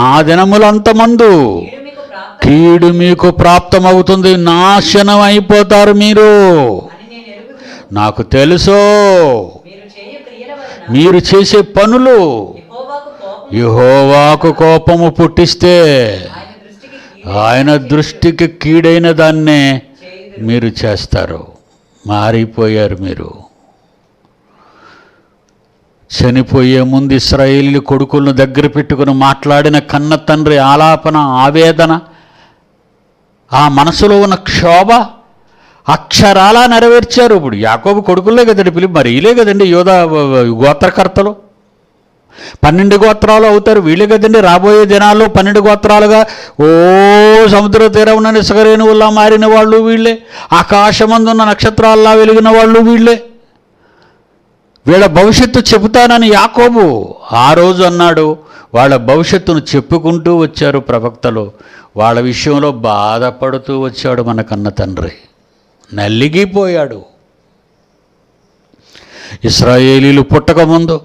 ఆ దినములు అంతమందు కీడు మీకు ప్రాప్తమవుతుంది, నాశనం అయిపోతారు మీరు. నాకు తెలుసు మీరు చేసే పనులు యెహోవాకు కోపము పుట్టిస్తే ఆయన దృష్టికి కీడైన దాన్నే మీరు చేస్తారు. మారిపోయారు మీరు. చనిపోయే ముందు ఇశ్రాయేలు కొడుకులను దగ్గర పెట్టుకుని మాట్లాడిన కన్న తండ్రి ఆలాపన, ఆవేదన, ఆ మనసులో ఉన్న క్షోభ అక్షరాలా నెరవేర్చారు. ఇప్పుడు యాకోబు కొడుకులే కదండి పిలిపి, మరి వీళ్ళే కదండి యోధా గోత్రకర్తలు, 12 గోత్రాలు అవుతారు వీళ్ళే కదండి. రాబోయే దినాల్లో 12 గోత్రాలుగా సముద్ర తీరమున నిసగరేణువుల్లా మారిన వాళ్ళు వీళ్ళే, ఆకాశమందున్న నక్షత్రాల్లా వెలిగిన వాళ్ళు వీళ్ళే. వీళ్ళ భవిష్యత్తు చెబుతానని యాకోబు ఆ రోజు అన్నాడు. వాళ్ళ భవిష్యత్తును చెప్పుకుంటూ వచ్చారు ప్రవక్తలు. వాళ్ళ విషయంలో బాధపడుతూ వచ్చాడు మన కన్న తండ్రి. నలిగిపోయాడు. ఇశ్రాయేలీలు పుట్టకముందు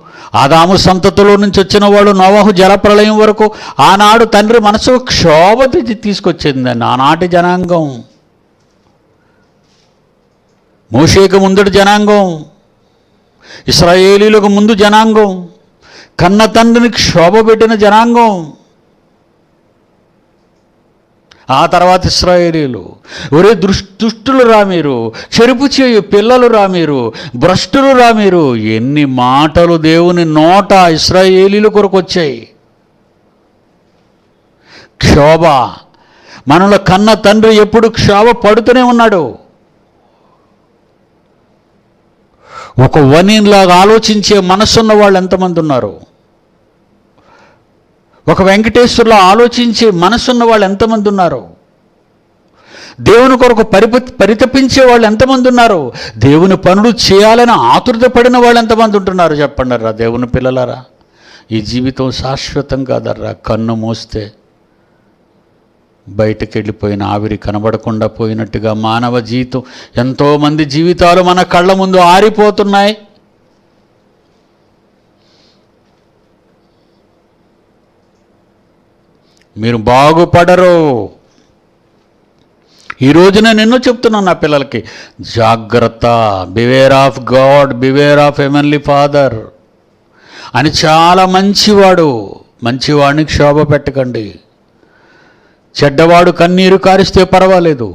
ఆదాము సంతతిలో నుంచి వచ్చిన వాడు నోవహు జలప్రళయం వరకు ఆనాడు తండ్రి మనసు క్షోభ తీసుకొచ్చిందండి. ఆనాటి జనాంగం, మోషేకు ముందటి జనాంగం, ఇశ్రాయేలీలకు ముందు జనాంగం, కన్న తండ్రిని క్షోభ పెట్టిన జనాంగం. ఆ తర్వాత ఇశ్రాయేలీలు, ఒరే దుష్టులు రా మీరు, చెరుపు చేయు పిల్లలు రా మీరు, భ్రష్టులు రా మీరు. ఎన్ని మాటలు దేవుని నోట ఇశ్రాయేలీల కొరకు వచ్చాయి. క్షోభ. మనలో కన్న తండ్రి ఎప్పుడు క్షోభ పడుతూనే ఉన్నాడు. ఒక వనిలాగా ఆలోచించే మనసున్న వాళ్ళు ఎంతమంది ఉన్నారు? ఒక వెంకటేశ్వర్లో ఆలోచించే మనసున్న వాళ్ళు ఎంతమంది ఉన్నారు? దేవుని కొరకు పరితపించే వాళ్ళు ఎంతమంది ఉన్నారు? దేవుని పనులు చేయాలని ఆతురత పడిన వాళ్ళు ఎంతమంది ఉంటున్నారు? చెప్పండి రా దేవుని పిల్లలారా. ఈ జీవితం శాశ్వతం కాదర్రా. కన్ను మూస్తే బయటకు వెళ్ళిపోయిన ఆవిరి కనబడకుండా పోయినట్టుగా మానవ జీవితం, ఎంతోమంది జీవితాలు మన కళ్ళ ముందు ఆరిపోతున్నాయి. మీరు బాగుపడరు. ఈ రోజున నిన్ను చెప్తున్నాను నా పిల్లలకి, జాగ్రత్త, beware of God, beware of heavenly father అని. చాలా మంచివాడు, మంచివాడిని క్షోభ పెట్టకండి. చెడ్డవాడు కన్నీరు కారిస్తే పర్వాలేదు,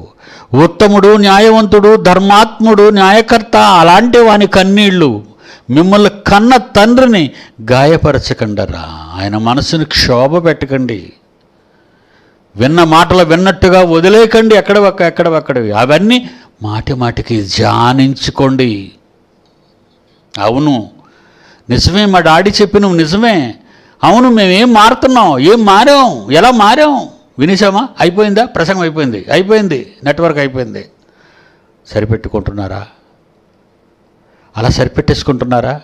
ఉత్తముడు, న్యాయవంతుడు, ధర్మాత్ముడు, న్యాయకర్త అలాంటి వాని కన్నీళ్ళు మిమ్మల్ని కన్న తండ్రిని గాయపరచకండరా. ఆయన మనసుని క్షోభ పెట్టకండి. విన్న మాటలు విన్నట్టుగా వదిలేయకండి. ఎక్కడవి అవన్నీ మాటికి ధ్యానించుకోండి. అవును నిజమే, మా డాడీ చెప్పిన నిజమే. అవును మేమేం మారుతున్నాం, ఏం మారాం, ఎలా మారాం వినేసామా? అయిపోయిందా? ప్రసంగం అయిపోయింది, నెట్వర్క్ అయిపోయింది. సరిపెట్టుకుంటున్నారా? అలా సరిపెట్టేసుకుంటున్నారా?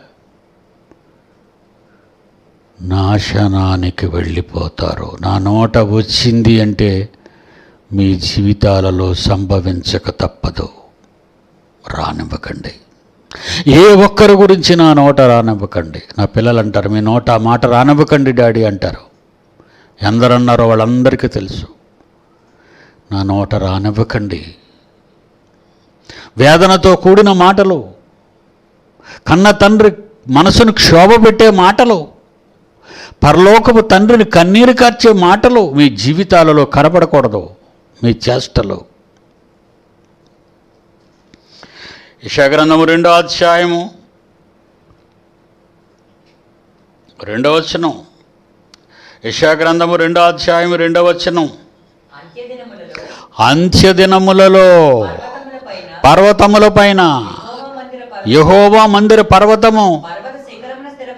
నాశనానికి వెళ్ళిపోతారు. నా నోట వచ్చింది అంటే మీ జీవితాలలో సంభవించక తప్పదు. రానివ్వకండి. ఏ ఒక్కరి గురించి నా నోట రానివ్వకండి. నా పిల్లలు అంటారు, మీ నోట ఆ మాట రానివ్వకండి డాడీ అంటారు. ఎందరన్నారో వాళ్ళందరికీ తెలుసు. నా నోట రానివ్వకండి. వేదనతో కూడిన మాటలు, కన్న తండ్రి మనసును క్షోభ పెట్టే మాటలు పరలోకపు తండ్రిని కన్నీరు కార్చే మాటలు మీ జీవితాలలో కనబడకూడదు, మీ చేష్టలు. యెషయా గ్రంథము 2వ అధ్యాయము 2వ వచనం. యెషయా గ్రంథము 2వ అధ్యాయము 2వ వచనం. అంత్యదినములలో పర్వతముల పైన యెహోవా మందిర పర్వతము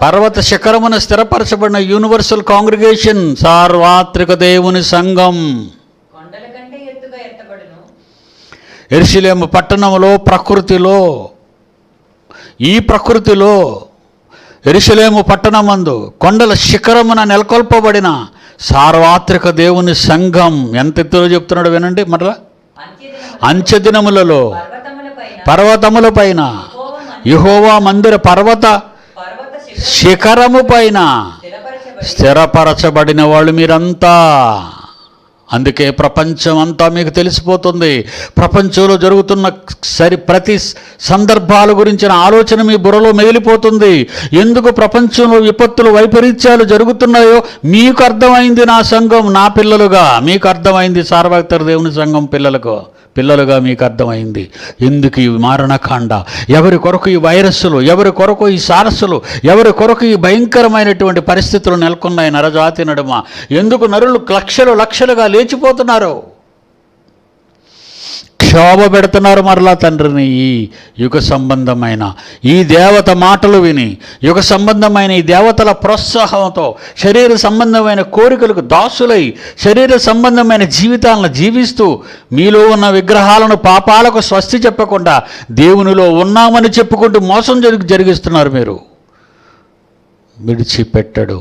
పర్వత శిఖరమున స్థిరపరచబడిన యూనివర్సల్ కాంగ్రిగేషన్, సార్వత్రిక దేవుని సంఘం యెరూషలేము పట్టణములో ప్రకృతిలో, ఈ ప్రకృతిలో యెరూషలేము పట్టణమందు కొండల శిఖరమున నెలకొల్పబడిన సార్వత్రిక దేవుని సంఘం. ఎంత ఎత్తులో చెప్తున్నాడు వినండి మరలా. అంత్యదినములలో పర్వతముల పైన యెహోవా మందిర పర్వత శిఖరము పైన స్థిరపరచబడిన వాళ్ళు మీరంతా. అందుకే ప్రపంచం అంతా మీకు తెలిసిపోతుంది. ప్రపంచంలో జరుగుతున్న ప్రతి సందర్భాల గురించిన ఆలోచన మీ బుర్రలో మెదిలిపోతుంది. ఎందుకు ప్రపంచంలో విపత్తులు, వైపరీత్యాలు జరుగుతున్నాయో మీకు అర్థమైంది. నా సంఘం, నా పిల్లలుగా మీకు అర్థమైంది. సార్వత్రిక దేవుని సంఘం పిల్లలుగా మీకు అర్థమైంది. ఎందుకు ఈ మారణకాండ, ఎవరి కొరకు ఈ వైరస్సులు, ఎవరి కొరకు ఈ సారస్సులు, ఎవరి కొరకు ఈ భయంకరమైనటువంటి పరిస్థితులు నెలకొన్నాయి నరజాతి నడుమ. ఎందుకు నరులు లక్షలుగా లేచిపోతున్నారు, క్షోభ పెడుతున్నారు మరలా తండ్రిని. ఈ యుగ సంబంధమైన ఈ దేవత మాటలు విని, యుగ సంబంధమైన ఈ దేవతల ప్రోత్సాహంతో శరీర సంబంధమైన కోరికలకు దాసులై, శరీర సంబంధమైన జీవితాలను జీవిస్తూ, మీలో ఉన్న విగ్రహాలను, పాపాలకు స్వస్తి చెప్పకుండా దేవునిలో ఉన్నామని చెప్పుకుంటూ మోసం జరిగిస్తున్నారు. మీరు విడిచిపెట్టడు.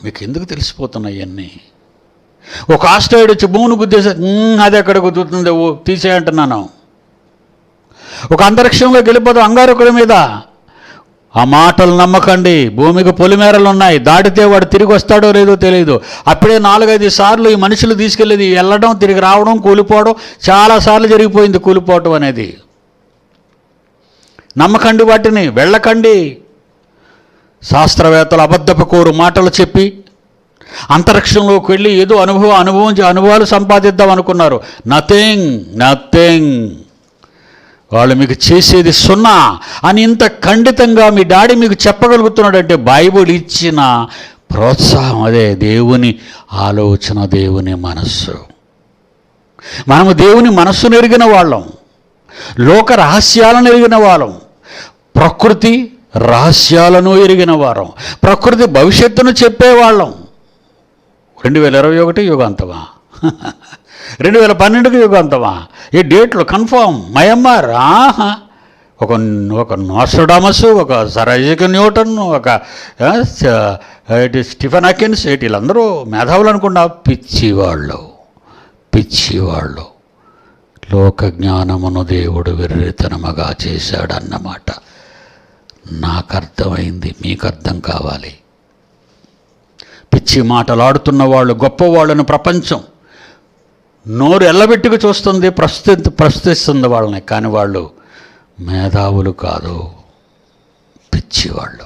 మీకు ఎందుకు తెలిసిపోతున్నాయి ఇవన్నీ? ఒక ఆస్ట్రాయిడ్ వచ్చి భూమిని గుద్దేసి అది ఎక్కడ గుద్దుతుంది తీసేయంటున్నాను. ఒక అంతరిక్షంలోకి వెళ్ళిపోతాం అంగారకుడి మీద. ఆ మాటలు నమ్మకండి. భూమికి పొలిమేరలు ఉన్నాయి, దాటితే వాడు తిరిగి వస్తాడో లేదో తెలియదు. అప్పుడే 4-5 సార్లు ఈ మనుషులు తీసుకెళ్ళేది వెళ్ళడం, తిరిగి రావడం, కూలిపోవడం చాలాసార్లు జరిగిపోయింది. కూలిపోవటం అనేది నమ్మకండి, వాటిని వెళ్ళకండి. శాస్త్రవేత్తలు అబద్ధపు కోరు మాటలు చెప్పి అంతరిక్షంలోకి వెళ్ళి ఏదో అనుభవాలు సంపాదిద్దాం అనుకున్నారు. నథింగ్. వాళ్ళు మీకు చేసేది సున్నా అని ఇంత ఖండితంగా మీ డాడీ మీకు చెప్పగలుగుతున్నాడంటే బైబిల్ ఇచ్చిన ప్రోత్సాహం అదే. దేవుని ఆలోచన, దేవుని మనస్సు. మనము దేవుని మనస్సును ఎరిగిన వాళ్ళం, లోక రహస్యాలను ఎరిగిన వాళ్ళం, ప్రకృతి రహస్యాలను ఎరిగిన వారం, ప్రకృతి భవిష్యత్తును చెప్పేవాళ్ళం. 2021 యుగాంతమా, 2012 యుగాంతమా? ఈ డేట్లు కన్ఫర్మ్. మయమ్మార్ ఒక నోస్ట్రడామస్, ఒక సర్ ఐజాక్ న్యూటన్, ఒక స్టీఫెన్ హాకిన్స్, వీళ్ళందరూ మేధావులు అనుకున్నా. పిచ్చివాళ్ళు. లోక జ్ఞానమును దేవుడు వెర్రితనముగా చేశాడన్నమాట నాకు అర్థమైంది. మీకు అర్థం కావాలి. పిచ్చి మాటలాడుతున్న వాళ్ళు గొప్పవాళ్ళను ప్రపంచం నోరు ఎల్లబెట్టుకు చూస్తుంది, ప్రస్తుతిస్తుంది వాళ్ళని. కానీ వాళ్ళు మేధావులు కాదు, పిచ్చివాళ్ళు.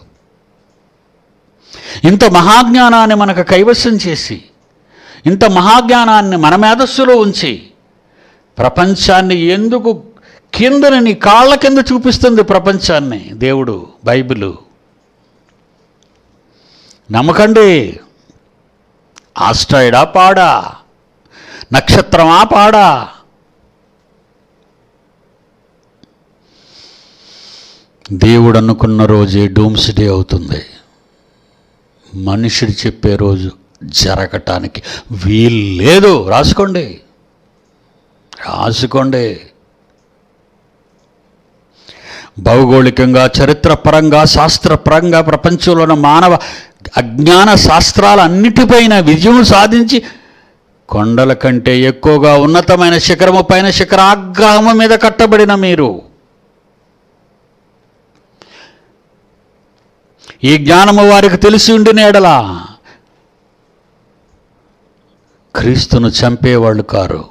ఇంత మహాజ్ఞానాన్ని మనకు కైవసం చేసి, ఇంత మహాజ్ఞానాన్ని మన మేధస్సులో ఉంచి ప్రపంచాన్ని ఎందుకు కిందని, నీ కాళ్ళ కింద చూపిస్తుంది ప్రపంచాన్ని దేవుడు, బైబిలు. నమ్మకండి. ఆస్ట్రాయిడా పాడా, నక్షత్రమా పాడా, దేవుడు అనుకున్న రోజే డూమ్స్ డే అవుతుంది. మనుషుడు చెప్పే రోజు జరగటానికి వీలు లేదు. రాసుకోండి. భౌగోళికంగా, చరిత్రపరంగా, శాస్త్రపరంగా ప్రపంచంలోని మానవ అజ్ఞాన శాస్త్రాలన్నిటిపైన విజయం సాధించి కొండల కంటే ఎక్కువగా ఉన్నతమైన శిఖరము పైన, శిఖరాగ్రహము మీద కట్టబడిన మీరు, ఈ జ్ఞానము వారికి తెలిసి ఉండిన ఎడల క్రీస్తును చంపేవాళ్ళు కారు.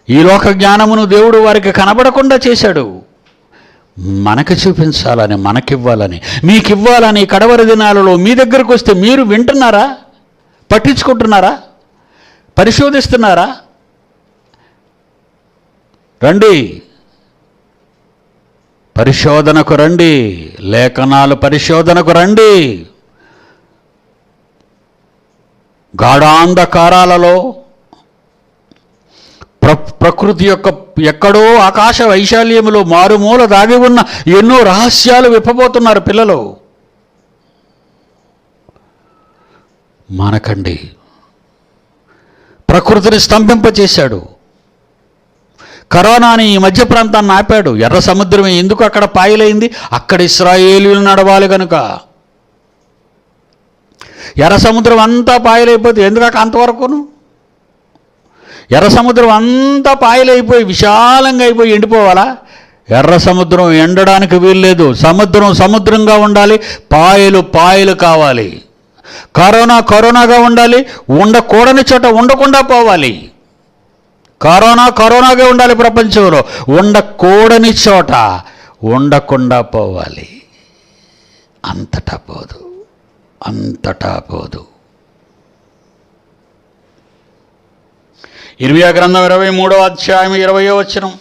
ఈ లోక జ్ఞానమును దేవుడు వారికి కనబడకుండా చేశాడు. మనకి చూపించాలని, మనకివ్వాలని, మీకివ్వాలని కడవరి దినాలలో మీ దగ్గరకు వస్తే మీరు వింటున్నారా? పట్టించుకుంటున్నారా? పరిశోధిస్తున్నారా? రండి, పరిశోధనకు రండి, లేఖనాలు పరిశోధనకు రండి. గాఢాంధకారాలలో ప్రకృతి యొక్క ఎక్కడో ఆకాశ వైశాల్యములో మారుమూల దాగి ఉన్న ఎన్నో రహస్యాలు విప్పబోతున్నారు పిల్లలు. మనకండి, ప్రకృతిని స్తంభింపచేశాడు. కరోనాని ఈ మధ్య ప్రాంతాన్ని ఆపాడు. ఎర్ర సముద్రం ఎందుకు అక్కడ పాయలైంది? అక్కడ ఇశ్రాయేలీయులు నడవాలి కనుక. ఎర్ర సముద్రం అంతా పాయలైపోతే ఎందుకు అంతవరకును? ఎర్ర సముద్రం అంతా పాయలైపోయి విశాలంగా అయిపోయి ఎండిపోవాలా? ఎర్ర సముద్రం ఎండడానికి వీల్లేదు. సముద్రం సముద్రంగా ఉండాలి, పాయలు పాయలు కావాలి. కరోనా కరోనాగా ఉండాలి, ఉండకూడని చోట ఉండకుండా పోవాలి. కరోనా కరోనాగా ఉండాలి, ప్రపంచంలో ఉండకూడని చోట ఉండకుండా పోవాలి. అంతటా పోదు, అంతటా పోదు. ఇర్మియా గ్రంథం 23వ అధ్యాయం 20వ వచనం.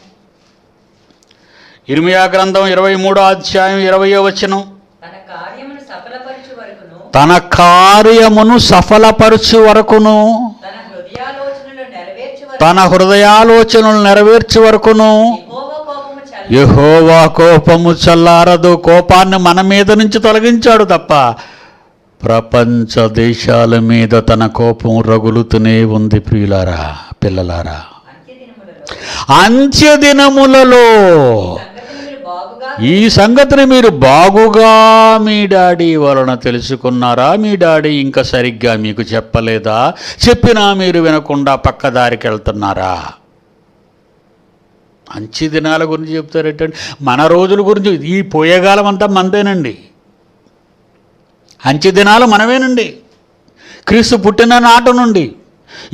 ఇర్మియా గ్రంథం 23వ అధ్యాయం 20వ వచనం. తన కార్యమును సఫలపరచు వరకును, తన హృదయాలోచనలు నెరవేర్చు వరకును యెహోవా కోపము చల్లారదు. కోపాన్ని మన మీద నుంచి తొలగించాడు తప్ప ప్రపంచ దేశాల మీద తన కోపం రగులుతూనే ఉంది. ప్రియులారా, పిల్లలారా, అంత్యదినములలో ఈ సంగతిని మీరు బాగుగా మీ డాడీ వలన తెలుసుకున్నారా? మీ డాడీ ఇంకా సరిగ్గా మీకు చెప్పలేదా? చెప్పినా మీరు వినకుండా పక్కదారికి వెళ్తున్నారా? మంచి దినాల గురించి చెప్తారేంటండి? మన రోజుల గురించి. ఈ పోయేగాలం అంతా మనదేనండి. అంచె దినాలు మనమేనండి. క్రీస్తు పుట్టిన నాటి నుండి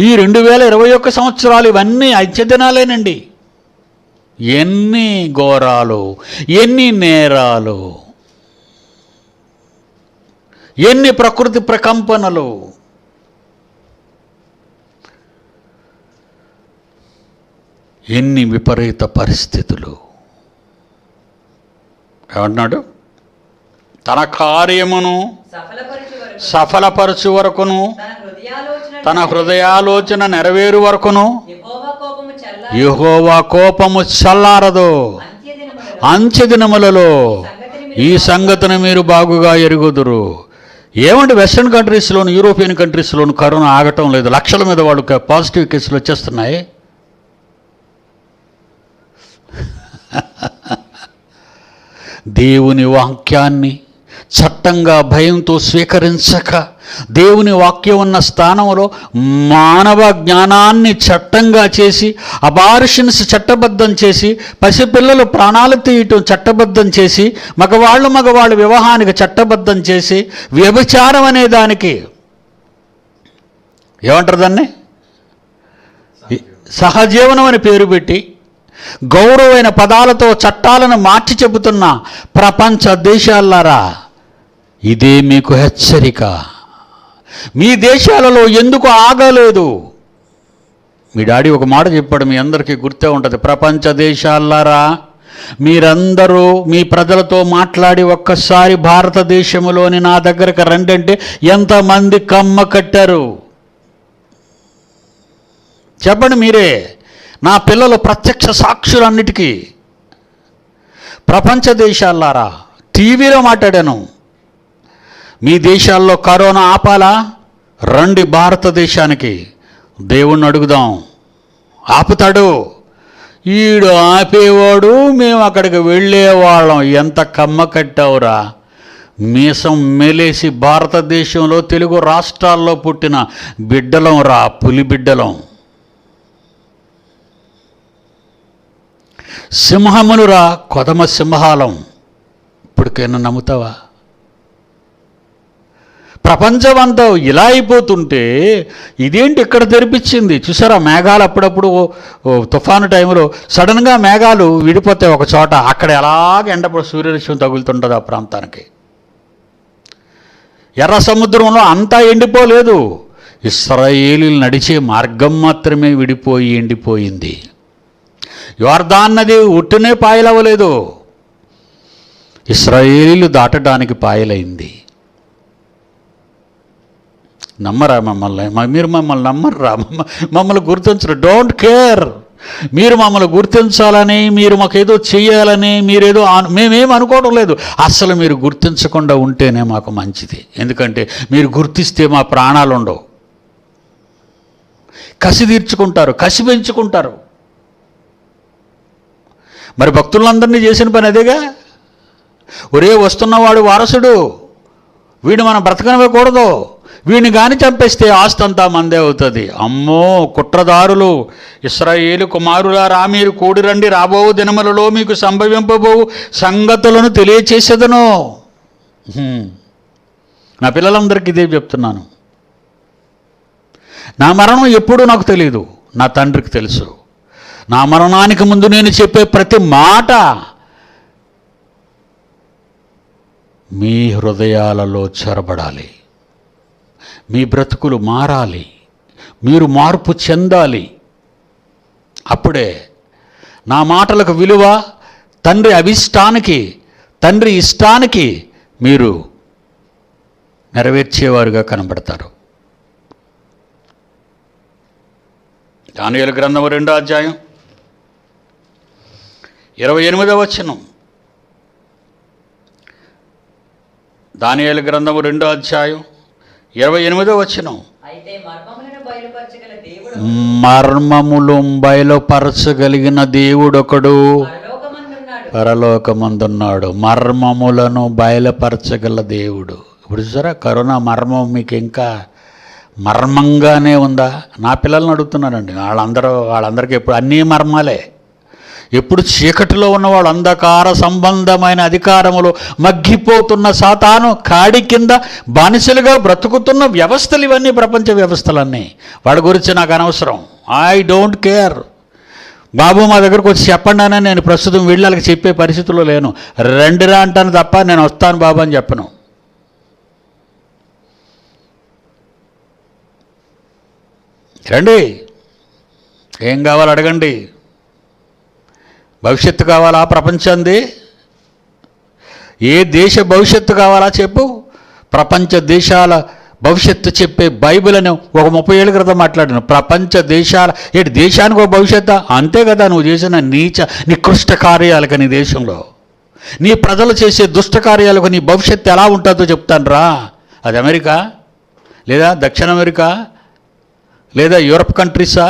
ఈ 2021 సంవత్సరాలు ఇవన్నీ అంచె దినాలేనండి. ఎన్ని ఘోరాలు, ఎన్ని నేరాలు, ఎన్ని ప్రకృతి ప్రకంపనలు, ఎన్ని విపరీత పరిస్థితులు. ఏమంటున్నాడు? తన కార్యమును సఫలపరచు వరకును, తన హృదయాలోచన నెరవేరు వరకును యెహోవా కోపము చల్లారదు. అంత్యదినములలో ఈ సంగతిని మీరు బాగుగా ఎరుగుదురు. ఏమంటే వెస్ట్రన్ కంట్రీస్లోను, యూరోపియన్ కంట్రీస్లోను కరోనా ఆగటం లేదు. లక్షల మీద వాళ్ళు పాజిటివ్ కేసులు వచ్చేస్తున్నాయి. దేవుని వాక్యాన్ని చట్టంగా భయంతో స్వీకరించక, దేవుని వాక్యం ఉన్న స్థానంలో మానవ జ్ఞానాన్ని చట్టంగా చేసి, అబార్షన్స్ చట్టబద్ధం చేసి, పసిపిల్లలు ప్రాణాలు తీయటం చట్టబద్ధం చేసి, మగవాళ్ళు వివాహానికి చట్టబద్ధం చేసి, వ్యభిచారం అనే దానికి ఏమంటారు దాన్ని? సహజీవనం అని పేరు పెట్టి గౌరవమైన పదాలతో చట్టాలను మార్చి చెబుతున్న ప్రపంచ దేశాలారా, ఇదే మీకు హెచ్చరిక. మీ దేశాలలో ఎందుకు ఆగలేదు? మీ డాడీ ఒక మాట చెప్పాడు, మీ అందరికీ గుర్తే ఉంటుంది. ప్రపంచ దేశాలారా, మీరందరూ మీ ప్రజలతో మాట్లాడి ఒక్కసారి భారతదేశంలోని నా దగ్గరకు రండి అంటే ఎంతమంది కమ్మ కట్టారు చెప్పండి మీరే. నా పిల్లలు ప్రత్యక్ష సాక్షులన్నిటికీ. ప్రపంచ దేశాలారా, టీవీలో మాట్లాడాను. మీ దేశాల్లో కరోనా ఆపాలా? రండి భారతదేశానికి, దేవుణ్ణి అడుగుదాం, ఆపుతాడు. ఈడు ఆపేవాడు, మేము అక్కడికి వెళ్ళేవాళ్ళం. ఎంత కమ్మ కట్టావురా, మీసం మెలేసి. భారతదేశంలో తెలుగు రాష్ట్రాల్లో పుట్టిన బిడ్డలం రా, పులి బిడ్డలం. సింహములురా, కొదమ సింహాలం. ఇప్పటికైనా నమ్ముతావా? ప్రపంచం అంతా ఇలా అయిపోతుంటే ఇదేంటి ఇక్కడ తెరిపించింది చూసారా? మేఘాలు అప్పుడప్పుడు తుఫాను టైంలో సడన్గా మేఘాలు విడిపోతాయి ఒక చోట, అక్కడ ఎలాగ ఎండపడి సూర్యరశ్మి తగులుతుంటుంది ఆ ప్రాంతానికి. ఎర్ర సముద్రంలో అంతా ఎండిపోలేదు, ఇశ్రాయేలీయులు నడిచే మార్గం మాత్రమే విడిపోయి ఎండిపోయింది. యోర్దాను నది ఉట్టునే పాయలవ్వలేదు, ఇశ్రాయేలీయులు దాటడానికి పాయలైంది. నమ్మరా మమ్మల్ని? మీరు మమ్మల్ని నమ్మర్రా? మమ్మల్ని గుర్తించరు, డోంట్ కేర్. మీరు మమ్మల్ని గుర్తించాలని, మీరు మాకేదో చేయాలని మీరేదో మేమేం అనుకోవడం లేదు. అస్సలు మీరు గుర్తించకుండా ఉంటేనే మాకు మంచిది. ఎందుకంటే మీరు గుర్తిస్తే మా ప్రాణాలు ఉండవు. కసి తీర్చుకుంటారు, కసి పెంచుకుంటారు. మరి భక్తులందరినీ చేసిన పని అదేగా. ఒరే వస్తున్నవాడు వారసుడు, వీడు మనం బ్రతకనివ్వకూడదు, వీడిని కానీ చంపేస్తే ఆస్తి అంతా మందే అవుతుంది. అమ్మో కుట్రదారులు, ఇశ్రాయేలు కుమారులారా మీరు కూడిరండి, రాబో దినములలో మీకు సంభవింపబోవు సంగతులను తెలియచేసేదను. నా పిల్లలందరికీ ఇదే చెప్తున్నాను. నా మరణం ఎప్పుడూ నాకు తెలియదు, నా తండ్రికి తెలుసు. నా మరణానికి ముందు నేను చెప్పే ప్రతి మాట మీ హృదయాలలో చొరబడాలి, మీ బ్రతుకులు మారాలి, మీరు మార్పు చెందాలి. అప్పుడే నా మాటలకు విలువ, తండ్రి అభిష్టానికి, తండ్రి ఇష్టానికి మీరు నెరవేర్చేవారుగా కనబడతారు. దానియేలు గ్రంథము 2వ అధ్యాయం 28వ వచనం. దానియేలు గ్రంథము 2వ అధ్యాయం 28వ వచనం. మర్మములు బయలుపరచగలిగిన దేవుడొకడు పరలోకమందున్నాడు. మర్మములను బయలుపరచగల దేవుడు. ఇప్పుడు చూసారా, కరోనా మర్మం మీకు ఇంకా మర్మంగానే ఉందా? నా పిల్లల్ని అడుగుతున్నానండి, వాళ్ళందరికీ ఎప్పుడు అన్నీ మర్మాలే. ఎప్పుడు చీకటిలో ఉన్నవాళ్ళు, అంధకార సంబంధమైన అధికారములు మగ్గిపోతున్న సాతాను కాడి కింద బానిసలుగా బ్రతుకుతున్న వ్యవస్థలు ఇవన్నీ, ప్రపంచ వ్యవస్థలన్నీ. వాడి గురించి నాకు అనవసరం, ఐ డోంట్ కేర్. బాబు మా దగ్గరకు వచ్చి చెప్పండి అని నేను ప్రస్తుతం వీళ్ళకి చెప్పే పరిస్థితుల్లో లేను. రండిరా అంటాను తప్ప నేను వస్తాను బాబు అని చెప్పను. రండి, ఏం కావాలి అడగండి. భవిష్యత్తు కావాలా ప్రపంచంది? ఏ దేశ భవిష్యత్తు కావాలా చెప్పు. ప్రపంచ దేశాల భవిష్యత్తు చెప్పే బైబిల్ అని ఒక 30 ఏళ్ళ క్రితం మాట్లాడాను. ప్రపంచ దేశాల ఏంటి, దేశానికి ఒక భవిష్యత్తు అంతే కదా. నువ్వు చేసిన నీచ నికృష్ట కార్యాలకు నీ దేశంలో, నీ ప్రజలు చేసే దుష్ట కార్యాలకు నీ భవిష్యత్తు ఎలా ఉంటుందో చెప్తాను రా. అది అమెరికా, లేదా దక్షిణ అమెరికా, లేదా యూరప్ కంట్రీసా,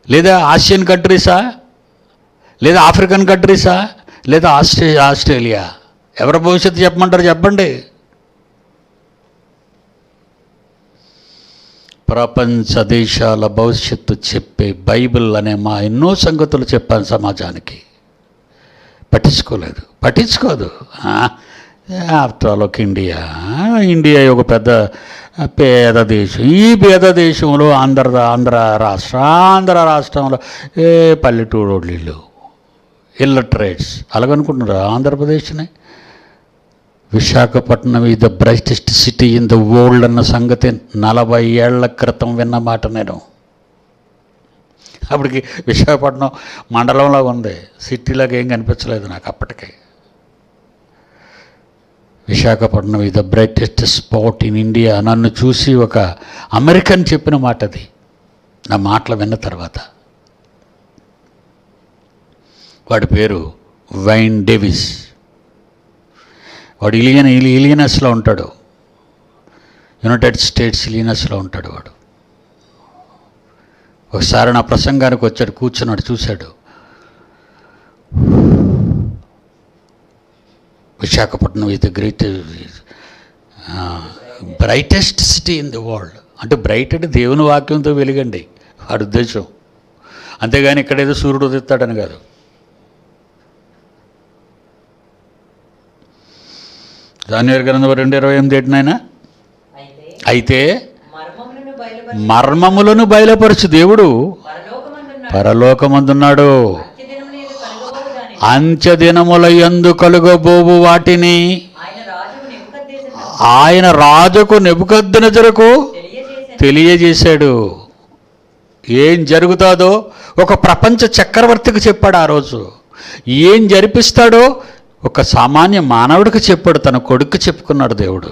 లేదా ఆసియన్ కంట్రీసా, లేదా ఆఫ్రికన్ కంట్రీసా, లేదా ఆస్ట్రేలియా? ఎవరి భవిష్యత్తు చెప్పమంటారు చెప్పండి. ప్రపంచ దేశాల భవిష్యత్తు చెప్పే బైబిల్ అనే మా ఎన్నో సంగతులు చెప్పాను సమాజానికి. పట్టించుకోదు. ఆఫ్టర్ ఆల్ ఒక ఇండియా ఒక పెద్ద పేద దేశం. ఈ పేద దేశంలో ఆంధ్ర రాష్ట్రంలో పల్లెటూరు ఇల్లు ఇల్లటరేట్స్ అలాగనుకుంటున్నారు. ఆంధ్రప్రదేశ్ని Visakhapatnam is the brightest city in the world అన్న సంగతి 40 ఏళ్ల క్రితం విన్న మాట నేను. అప్పటికి విశాఖపట్నం మండలంలో ఉంది, సిటీలాగా ఏం కనిపించలేదు నాకు అప్పటికే. Visakhapatnam is the brightest spot in India. నన్ను చూసి ఒక అమెరికన్ చెప్పిన మాట అది. నా మాటలు విన్న తర్వాత, వాడి పేరు వైన్ డేవిస్. వాడు ఇలియనస్లో ఉంటాడు, యునైటెడ్ స్టేట్స్ ఇలియనస్లో ఉంటాడు వాడు. ఒకసారి నా ప్రసంగానికి వచ్చాడు, కూర్చున్నాడు, చూశాడు. Visakhapatnam is the brightest city in the world. అంటే బ్రైట్ అంటే దేవుని వాక్యంతో వెలుగండి వాడి ఉద్దేశం, అంతేగాని ఇక్కడేదో సూర్యుడు ఉదిస్తాడని కాదు. దానియేలు గ్రంథం 2:28 అయితే మర్మములను బయలుపరచు దేవుడు పరలోకమందున్నాడు. అంత్యదినముల యందు కలుగబోవు వాటిని ఆయన రాజుకు నెబుకద్నెజరుకు తెలియజేశాడు. ఏం జరుగుతాదో ఒక ప్రపంచ చక్రవర్తికి చెప్పాడు. ఆ రోజు ఏం జరిపిస్తాడో ఒక సామాన్య మానవుడికి చెప్పాడు. తన కొడుకు చెప్పుకున్నాడు దేవుడు.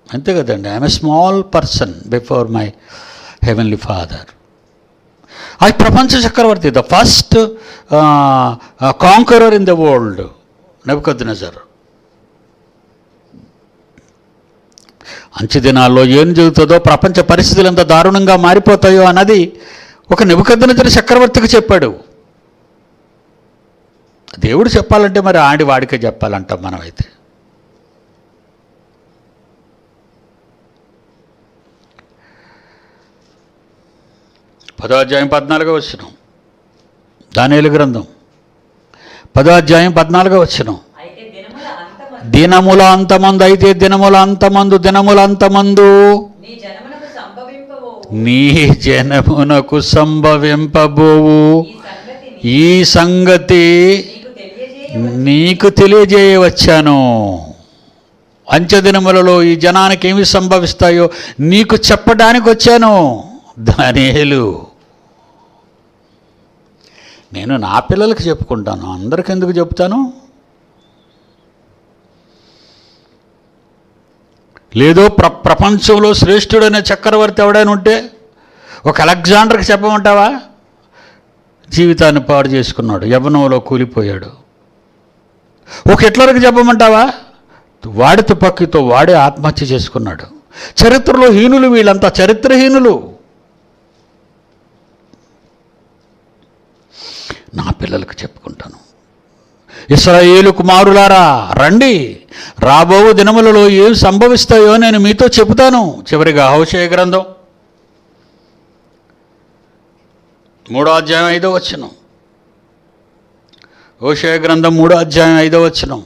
అంతే కదండి. I'm a small person before my heavenly father. అది ప్రపంచ చక్రవర్తి, the first conqueror in the world, Nebuchadnezzar. అంచె దినాల్లో ఏం జరుగుతుందో, ప్రపంచ పరిస్థితులు ఎంత దారుణంగా మారిపోతాయో అన్నది ఒక నెబుకద్నెజర్ చక్రవర్తికి చెప్పాడు. దేవుడు చెప్పాలంటే మరి ఆడి వాడికే చెప్పాలంటాం మనమైతే. పదో అధ్యాయం 14వ వచనం, దానియేలు గ్రంథం 10వ అధ్యాయం 14వ వచనం. దినముల అంతమందు, అయితే దినముల అంతమందు నీ జనమునకు సంభవింపబోవు ఈ సంగతి నీకు తెలియజేయవచ్చాను. అంత్యదినములలో ఈ జనానికి ఏమి సంభవిస్తాయో నీకు చెప్పడానికి వచ్చాను. దానియేలు, నేను నా పిల్లలకి చెప్పుకుంటాను, అందరికి ఎందుకు చెప్తాను? లేదో ప్రపంచంలో శ్రేష్ఠుడైన చక్రవర్తి ఎవడైనా ఉంటే ఒక అలెగ్జాండర్కి చెప్పమంటావా? జీవితాన్ని పాడు చేసుకున్నాడు, యవ్వనంలో కూలిపోయాడు. ఒక హిట్లర్కి చెప్పమంటావా? వాడి తుపాకీతో వాడే ఆత్మహత్య చేసుకున్నాడు. చరిత్రలో హీనులు వీళ్ళంతా, చరిత్రహీనులు. నా పిల్లలకు చెప్పుకుంటాను, ఇశ్రాయేలు కుమారులారా రండి, రాబో దినములలో ఏం సంభవిస్తాయో నేను మీతో చెబుతాను. చివరిగా హోషేయ గ్రంథం 3వ అధ్యాయం 5వ వచనం. హోషేయ గ్రంథం 3వ అధ్యాయం 5వ వచనం.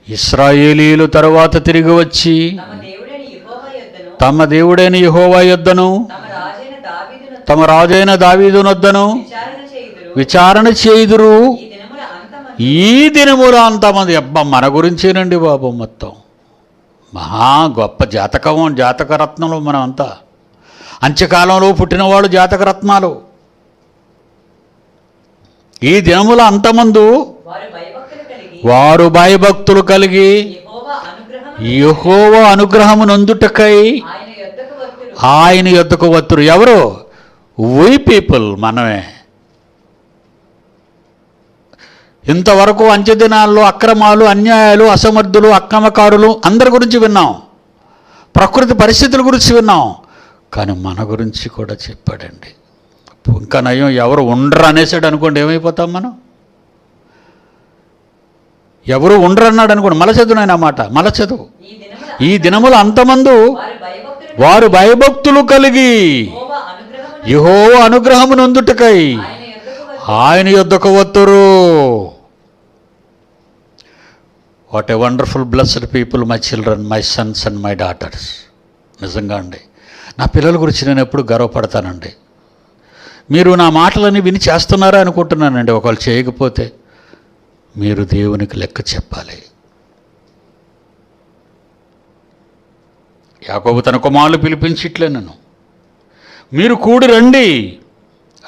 ఇశ్రాయేలీయులు తరువాత తిరిగి వచ్చి తమ దేవుడైన యెహోవా యొద్దను తమ రాజైన దావీదునొద్దను విచారణ చేయుదురు. ఈ దినముల అంతమంది. అబ్బా, మన గురించేనండి బాబు. మొత్తం మహా గొప్ప జాతకరత్నాలు మనం అంతా. అంత్యకాలంలో పుట్టినవాడు జాతకరత్నాలు. ఈ దినముల అంతమందు వారు భయభక్తులు కలిగి యెహోవా అనుగ్రహము నొందుటకై ఆయన యొద్దకు వత్తురు. ఎవరు? వీ పీపుల్, మనమే. ఇంతవరకు అంత్యదినాల్లో అక్రమాలు, అన్యాయాలు, అసమర్థులు, అక్రమకారులు అందరి గురించి విన్నాం, ప్రకృతి పరిస్థితుల గురించి విన్నాం. కానీ మన గురించి కూడా చెప్పాడండి. ఇంకా నయం, ఎవరు ఉండరు అనేసాడు అనుకోండి, ఏమైపోతాం మనం? ఎవరు ఉండరు అన్నాడు అనుకోండి, మల చదువునైనా మాట, మల చదువు. ఈ దినముల అంతమందు వారు భయభక్తులు కలిగి యెహోవా అనుగ్రహము నొందుటకై ఆయన యొద్దకు వత్తురు. What a wonderful blessed people my children, my sons and my daughters. నిజంగా అండి, నా పిల్లల గురించి నేను ఎప్పుడు గర్వపడతానండి. మీరు నా మాటలన్నీ విని చేస్తున్నారా అనుకుంటున్నానండి. ఒకవేళ చేయకపోతే మీరు దేవునికి లెక్క చెప్పాలి. యాకోబు తన కుమారులు పిలిపించి ఇట్లే, నన్ను మీరు కూడి రండి,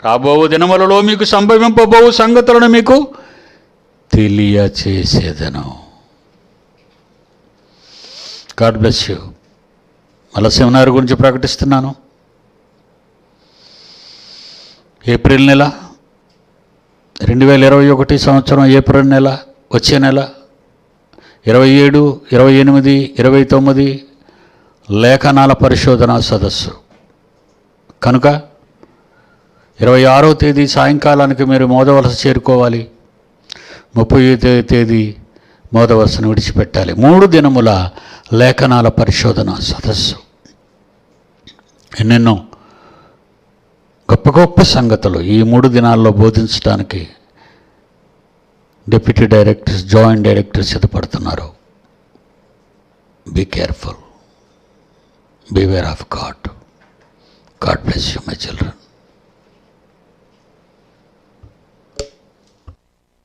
రాబో దినములలో మీకు సంభవింపబోవు సంగతులను మీకు తెలియచేసేదను. God bless you. మళ్ళా సెమినార్ గురించి ప్రకటిస్తున్నాను. ఏప్రిల్ నెల 2021 సంవత్సరం ఏప్రిల్ నెల, వచ్చే నెల 27, 28, 29 లేఖనాల పరిశోధన సదస్సు. కనుక 26వ తేదీ సాయంకాలానికి మీరు మోదవలస చేరుకోవాలి. 30వ తేదీ మోదవలసను విడిచిపెట్టాలి. 3 దినముల లేఖనాల పరిశోధన సదస్సు. ఎన్నెన్నో గొప్ప గొప్ప సంగతులు ఈ 3 దినాల్లో బోధించడానికి డిప్యూటీ డైరెక్టర్స్, జాయింట్ డైరెక్టర్స్ సిద్ధపడుతున్నారు. Be careful. Beware of God. God bless you, my children.